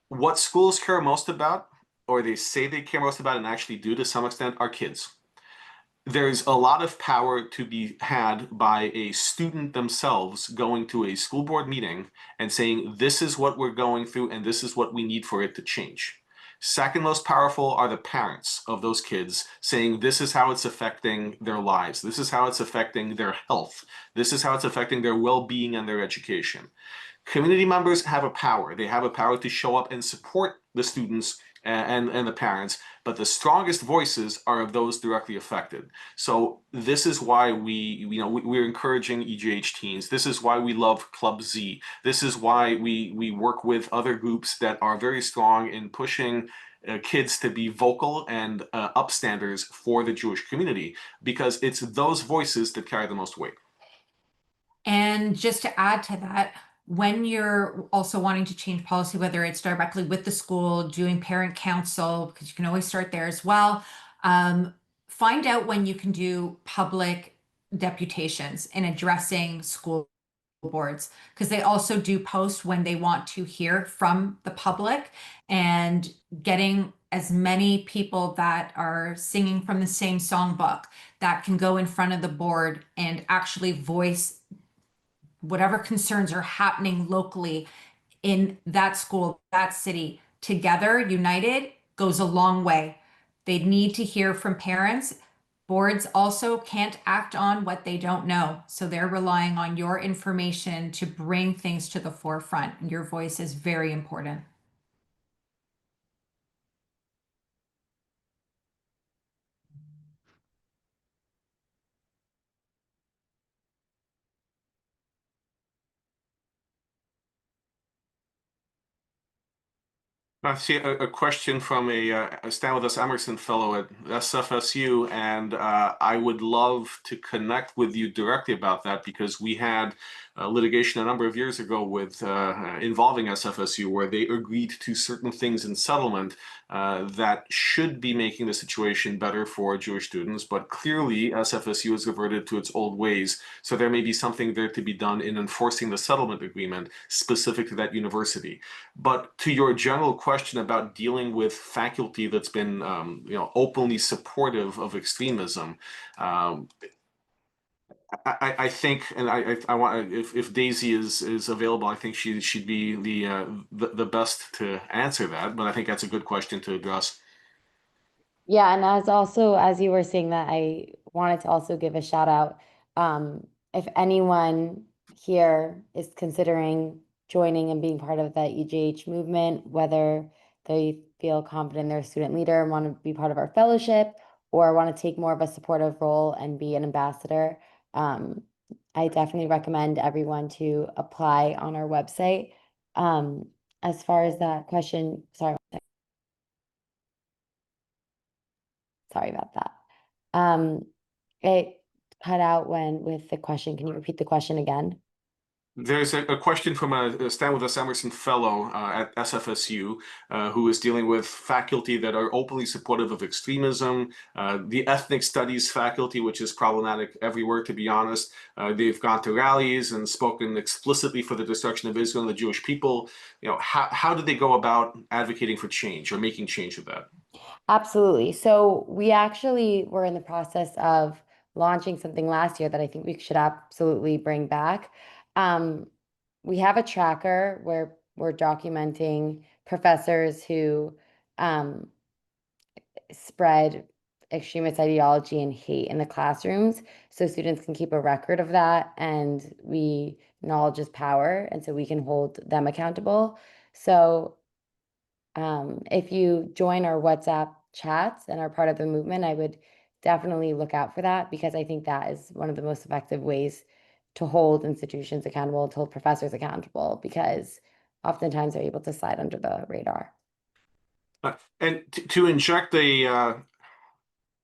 what schools care most about, or they say they care most about and actually do to some extent, are kids. There's a lot of power to be had by a student themselves going to a school board meeting and saying, this is what we're going through and this is what we need for it to change. Second most powerful are the parents of those kids saying, this is how it's affecting their lives. This is how it's affecting their health. This is how it's affecting their well-being and their education. Community members have a power. They have a power to show up and support the students and the parents, but the strongest voices are of those directly affected. So this is why we're encouraging EJH teens. This is why we love Club Z. This is why we work with other groups that are very strong in pushing kids to be vocal and upstanders for the Jewish community, because it's those voices that carry the most weight. And just to add to that, when you're also wanting to change policy, whether it's directly with the school, doing parent council, because you can always start there as well, find out when you can do public deputations in addressing school boards, because they also do post when they want to hear from the public, and getting as many people that are singing from the same songbook that can go in front of the board and actually voice whatever concerns are happening locally in that school, that city, together, united, goes a long way They need to hear from parents. Boards also can't act on what they don't know. So they're relying on your information to bring things to the forefront. Your voice is very important. I see a question from a Stand With Us Emerson fellow at SFSU, and I would love to connect with you directly about that, because we had litigation a number of years ago with involving SFSU, where they agreed to certain things in settlement that should be making the situation better for Jewish students, but clearly SFSU has reverted to its old ways. So there may be something there to be done in enforcing the settlement agreement specific to that university. But to your general question about dealing with faculty that's been, openly supportive of extremism, I think, and I want, if Daisy is available, I think she'd be the best to answer that. But I think that's a good question to address. Yeah, and as you were saying that, I wanted to also give a shout out. If anyone here is considering joining and being part of the EJH movement, whether they feel confident in their student leader and want to be part of our fellowship, or want to take more of a supportive role and be an ambassador, I definitely recommend everyone to apply on our website. As far as that question, sorry about that. It cut out with the question. Can you repeat the question again? There's a question from a Stand With Us Emerson fellow at SFSU who is dealing with faculty that are openly supportive of extremism. The ethnic studies faculty, which is problematic everywhere, to be honest. They've gone to rallies and spoken explicitly for the destruction of Israel and the Jewish people. How do they go about advocating for change or making change of that? Absolutely. So we actually were in the process of launching something last year that I think we should absolutely bring back. We have a tracker where we're documenting professors who spread extremist ideology and hate in the classrooms, so students can keep a record of that, and knowledge is power, and so we can hold them accountable. So if you join our WhatsApp chats and are part of the movement, I would definitely look out for that, because I think that is one of the most effective ways to hold institutions accountable, to hold professors accountable, because oftentimes they're able to slide under the radar. And to inject a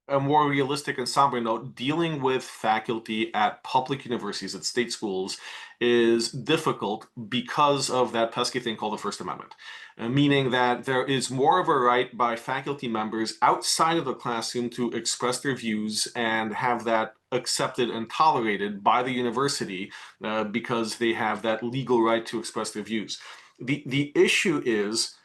more realistic and somber note, dealing with faculty at public universities, at state schools, is difficult because of that pesky thing called the First Amendment, meaning that there is more of a right by faculty members outside of the classroom to express their views and have that accepted and tolerated by the university because they have that legal right to express their views. The issue is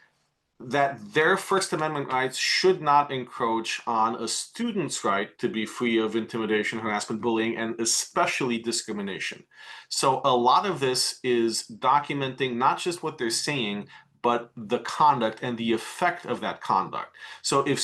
that their First Amendment rights should not encroach on a student's right to be free of intimidation, harassment, bullying, and especially discrimination. So a lot of this is documenting not just what they're saying, but the conduct and the effect of that conduct. So if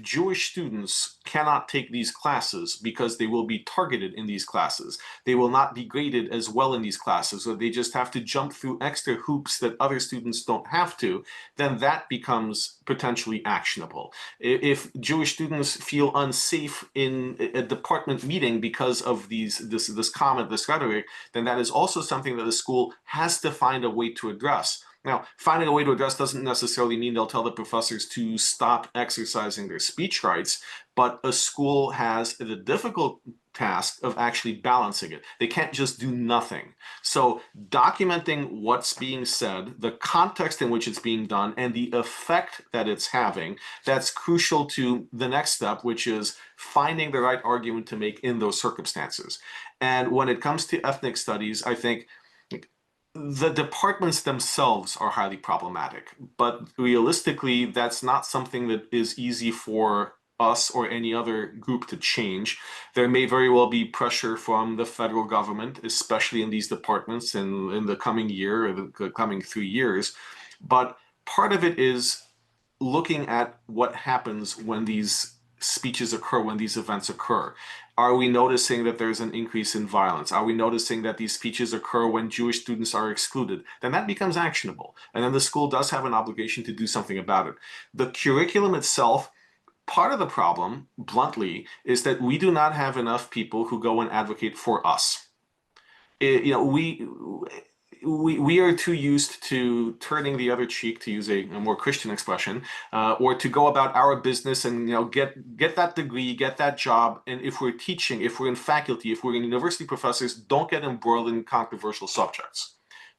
Jewish students cannot take these classes because they will be targeted in these classes, they will not be graded as well in these classes, or they just have to jump through extra hoops that other students don't have to, then that becomes potentially actionable. If Jewish students feel unsafe in a department meeting because of this comment, this rhetoric, then that is also something that the school has to find a way to address. Now, finding a way to address doesn't necessarily mean they'll tell the professors to stop exercising their speech rights, but a school has the difficult task of actually balancing it. They can't just do nothing. So documenting what's being said, the context in which it's being done, and the effect that it's having, that's crucial to the next step, which is finding the right argument to make in those circumstances. And when it comes to ethnic studies, I think the departments themselves are highly problematic, but realistically, that's not something that is easy for us or any other group to change. There may very well be pressure from the federal government, especially in these departments in the coming year or the coming 3 years. But part of it is looking at what happens when these speeches occur, when these events occur? Are we noticing that there's an increase in violence? Are we noticing that these speeches occur when Jewish students are excluded? Then that becomes actionable. And then the school does have an obligation to do something about it. The curriculum itself, part of the problem, bluntly, is that we do not have enough people who go and advocate for us. We are too used to turning the other cheek, to use a more Christian expression, or to go about our business and get that degree, get that job. And if we're teaching, if we're in faculty, if we're in university professors, don't get embroiled in controversial subjects.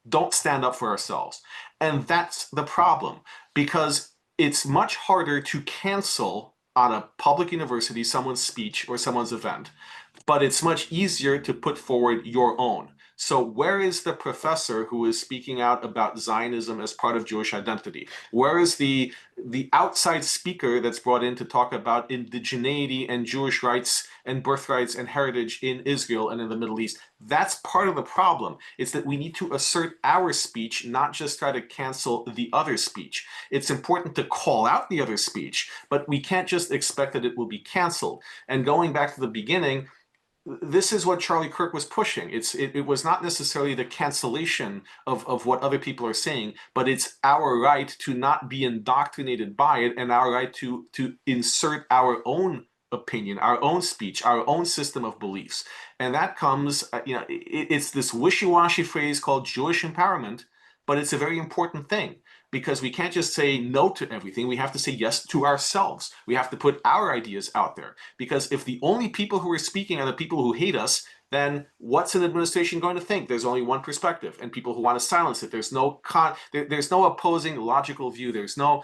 Don't stand up for ourselves. And that's the problem, because it's much harder to cancel on a public university someone's speech or someone's event, but it's much easier to put forward your own. So where is the professor who is speaking out about Zionism as part of Jewish identity? Where is the outside speaker that's brought in to talk about indigeneity and Jewish rights and birthrights and heritage in Israel and in the Middle East? That's part of the problem. It's that we need to assert our speech, not just try to cancel the other speech. It's important to call out the other speech, but we can't just expect that it will be canceled. And going back to the beginning, this is what Charlie Kirk was pushing. It was not necessarily the cancellation of what other people are saying, but it's our right to not be indoctrinated by it, and our right to insert our own opinion, our own speech, our own system of beliefs. And that comes, it's this wishy-washy phrase called Jewish empowerment, but it's a very important thing, because we can't just say no to everything. We have to say yes to ourselves. We have to put our ideas out there, because if the only people who are speaking are the people who hate us, then what's an administration going to think? There's only one perspective, and people who want to silence it. There's no opposing logical view. There's no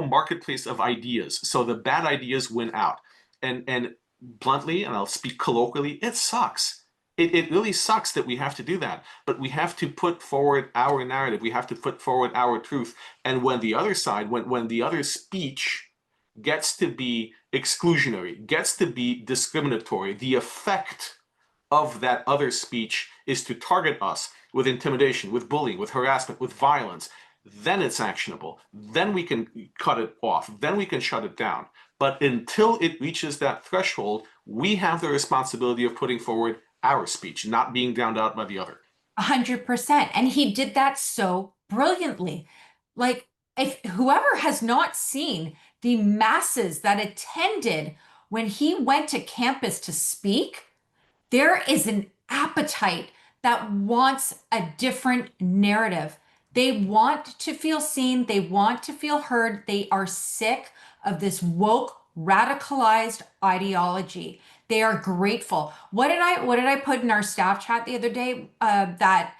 marketplace of ideas. So the bad ideas win out. And bluntly, and I'll speak colloquially, it sucks. It really sucks that we have to do that, but we have to put forward our narrative. We have to put forward our truth. And when the other side, when the other speech gets to be exclusionary, gets to be discriminatory, the effect of that other speech is to target us with intimidation, with bullying, with harassment, with violence, then it's actionable. Then we can cut it off. Then we can shut it down. But until it reaches that threshold, we have the responsibility of putting forward our speech, not being drowned out by the other. 100%. And he did that so brilliantly. Like, if whoever has not seen the masses that attended when he went to campus to speak, there is an appetite that wants a different narrative. They want to feel seen. They want to feel heard. They are sick of this woke, radicalized ideology. They are grateful. What did I put in our staff chat the other day? That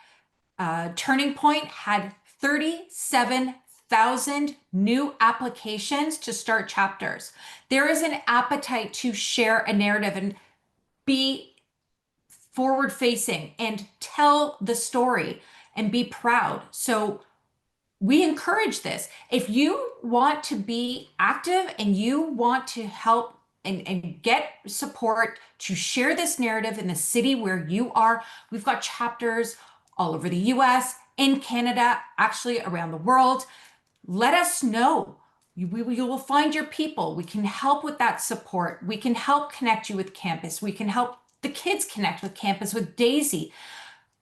Turning Point had 37,000 new applications to start chapters. There is an appetite to share a narrative and be forward facing and tell the story and be proud. So we encourage this. If you want to be active and you want to help and get support to share this narrative in the city where you are, we've got chapters all over the US, in Canada, actually around the world. Let us know. You will find your people. We can help with that support. We can help connect you with campus. We can help the kids connect with campus with Daisy.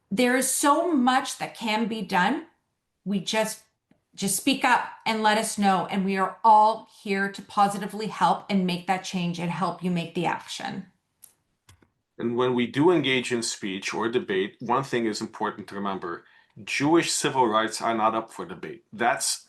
There is so much that can be done. We just speak up and let us know. And we are all here to positively help and make that change and help you make the action. And when we do engage in speech or debate, one thing is important to remember. Jewish civil rights are not up for debate. That's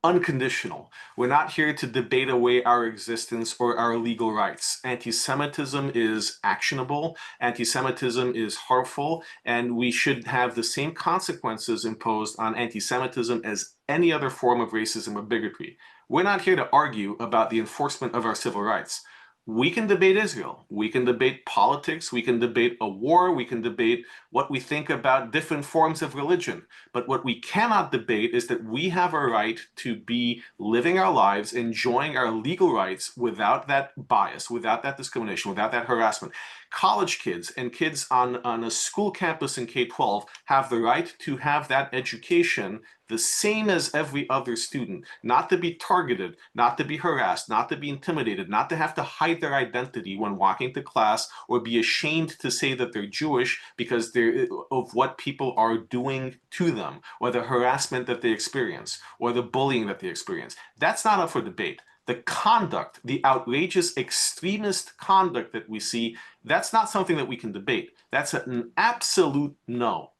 unconditional. We're not here to debate away our existence or our legal rights. Anti-Semitism is actionable. Anti-Semitism is harmful, and we should have the same consequences imposed on anti-Semitism as any other form of racism or bigotry. We're not here to argue about the enforcement of our civil rights. We can debate Israel. We can debate politics. We can debate a war. We can debate what we think about different forms of religion. But what we cannot debate is that we have a right to be living our lives, enjoying our legal rights without that bias, without that discrimination, without that harassment. College kids and kids on a school campus in K-12 have the right to have that education the same as every other student, not to be targeted, not to be harassed, not to be intimidated, not to have to hide their identity when walking to class or be ashamed to say that they're Jewish because of what people are doing to them, or the harassment that they experience, or the bullying that they experience. That's not up for debate. The conduct, the outrageous extremist conduct that we see, that's not something that we can debate. That's an absolute no.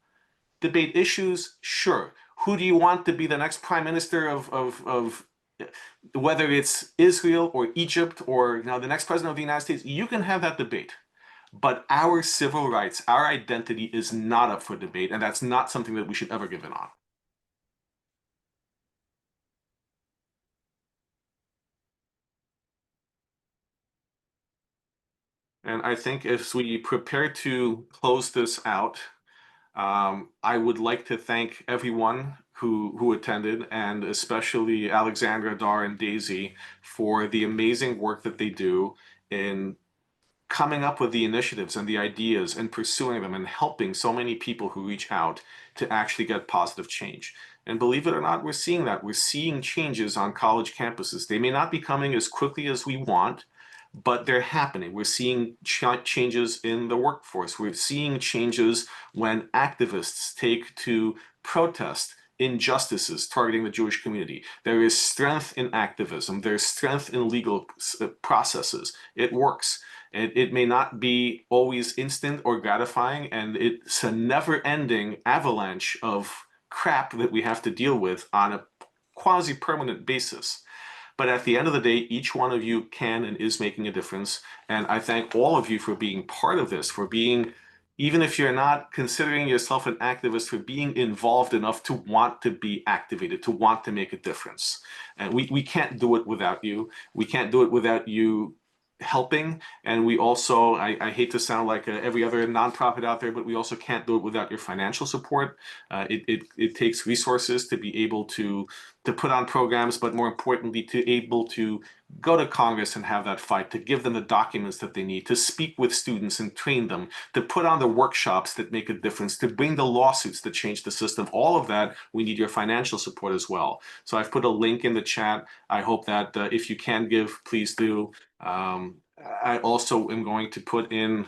Debate issues, sure. Who do you want to be the next prime minister of whether it's Israel or Egypt or now the next president of the United States? You can have that debate. But our civil rights, our identity is not up for debate, and that's not something that we should ever give in on. And I think as we prepare to close this out, I would like to thank everyone who attended, and especially Alexandra, Dar, and Daisy for the amazing work that they do in coming up with the initiatives and the ideas and pursuing them and helping so many people who reach out to actually get positive change. And believe it or not, we're seeing that. We're seeing changes on college campuses. They may not be coming as quickly as we want, but they're happening. We're seeing changes in the workforce. We're seeing changes when activists take to protest injustices targeting the Jewish community. There is strength in activism. There's strength in legal processes. It works. It may not be always instant or gratifying, and it's a never-ending avalanche of crap that we have to deal with on a quasi-permanent basis. But at the end of the day, each one of you can and is making a difference. And I thank all of you for being part of this, for being, even if you're not considering yourself an activist, for being involved enough to want to be activated, to want to make a difference. And we can't do it without you. We can't do it without you helping. And we also, I hate to sound like every other nonprofit out there, but we also can't do it without your financial support. It takes resources to be able to put on programs, but more importantly, to able to go to Congress and have that fight, to give them the documents that they need, to speak with students and train them, to put on the workshops that make a difference, to bring the lawsuits that change the system. All of that, we need your financial support as well. So I've put a link in the chat. I hope that if you can give, please do. I also am going to put in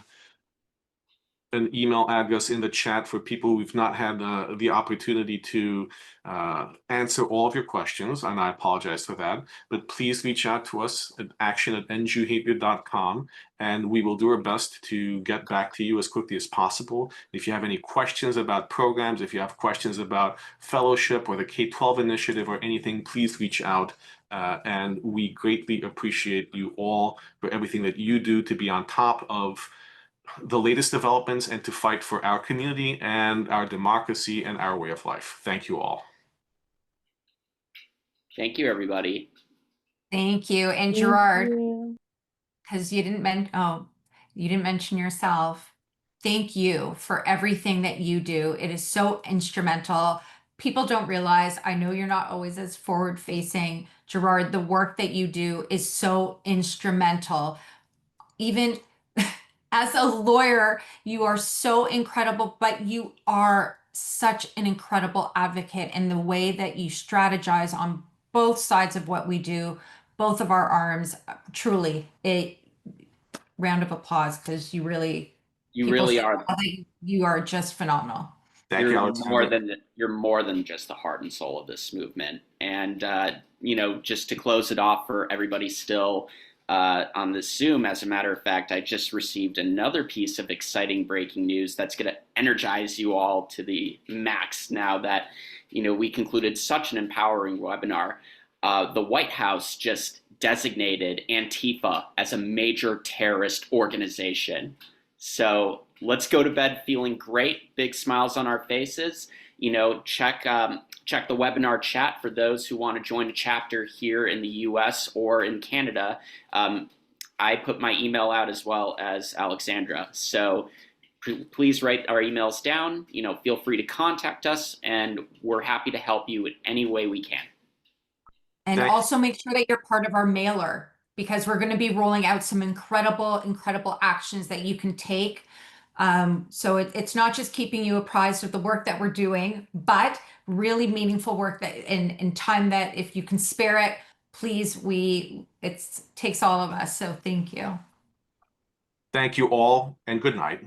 an email address in the chat for people who've not had the opportunity to answer all of your questions, and I apologize for that. But please reach out to us at action@endjewhatred.com, and we will do our best to get back to you as quickly as possible. If you have any questions about programs, if you have questions about fellowship or the K-12 initiative or anything, please reach out. And we greatly appreciate you all for everything that you do to be on top of the latest developments and to fight for our community and our democracy and our way of life. Thank you all. Thank you, everybody. Thank you. And Thank Gerard, you. because you didn't mention yourself. Thank you for everything that you do. It is so instrumental. People don't realize, I know you're not always as forward facing. Gerard, the work that you do is so instrumental. Even as a lawyer, you are so incredible, but you are such an incredible advocate in the way that you strategize on both sides of what we do, both of our arms. Truly, a round of applause, because you really are. You are just phenomenal. Thank you, Alexander. You're more than just the heart and soul of this movement. And just to close it off for everybody still on this Zoom, as a matter of fact, I just received another piece of exciting breaking news that's going to energize you all to the max now that we concluded such an empowering webinar. The White House just designated Antifa as a major terrorist organization. So let's go to bed feeling great, big smiles on our faces. Check the webinar chat for those who want to join a chapter here in the US or in Canada. I put my email out as well as Alexandra. So please write our emails down. Feel free to contact us, and we're happy to help you in any way we can. And also make sure that you're part of our mailer, because we're going to be rolling out some incredible actions that you can take. So it's not just keeping you apprised of the work that we're doing, but really meaningful work that in time that if you can spare it, please, it takes all of us. So thank you. Thank you all, and good night.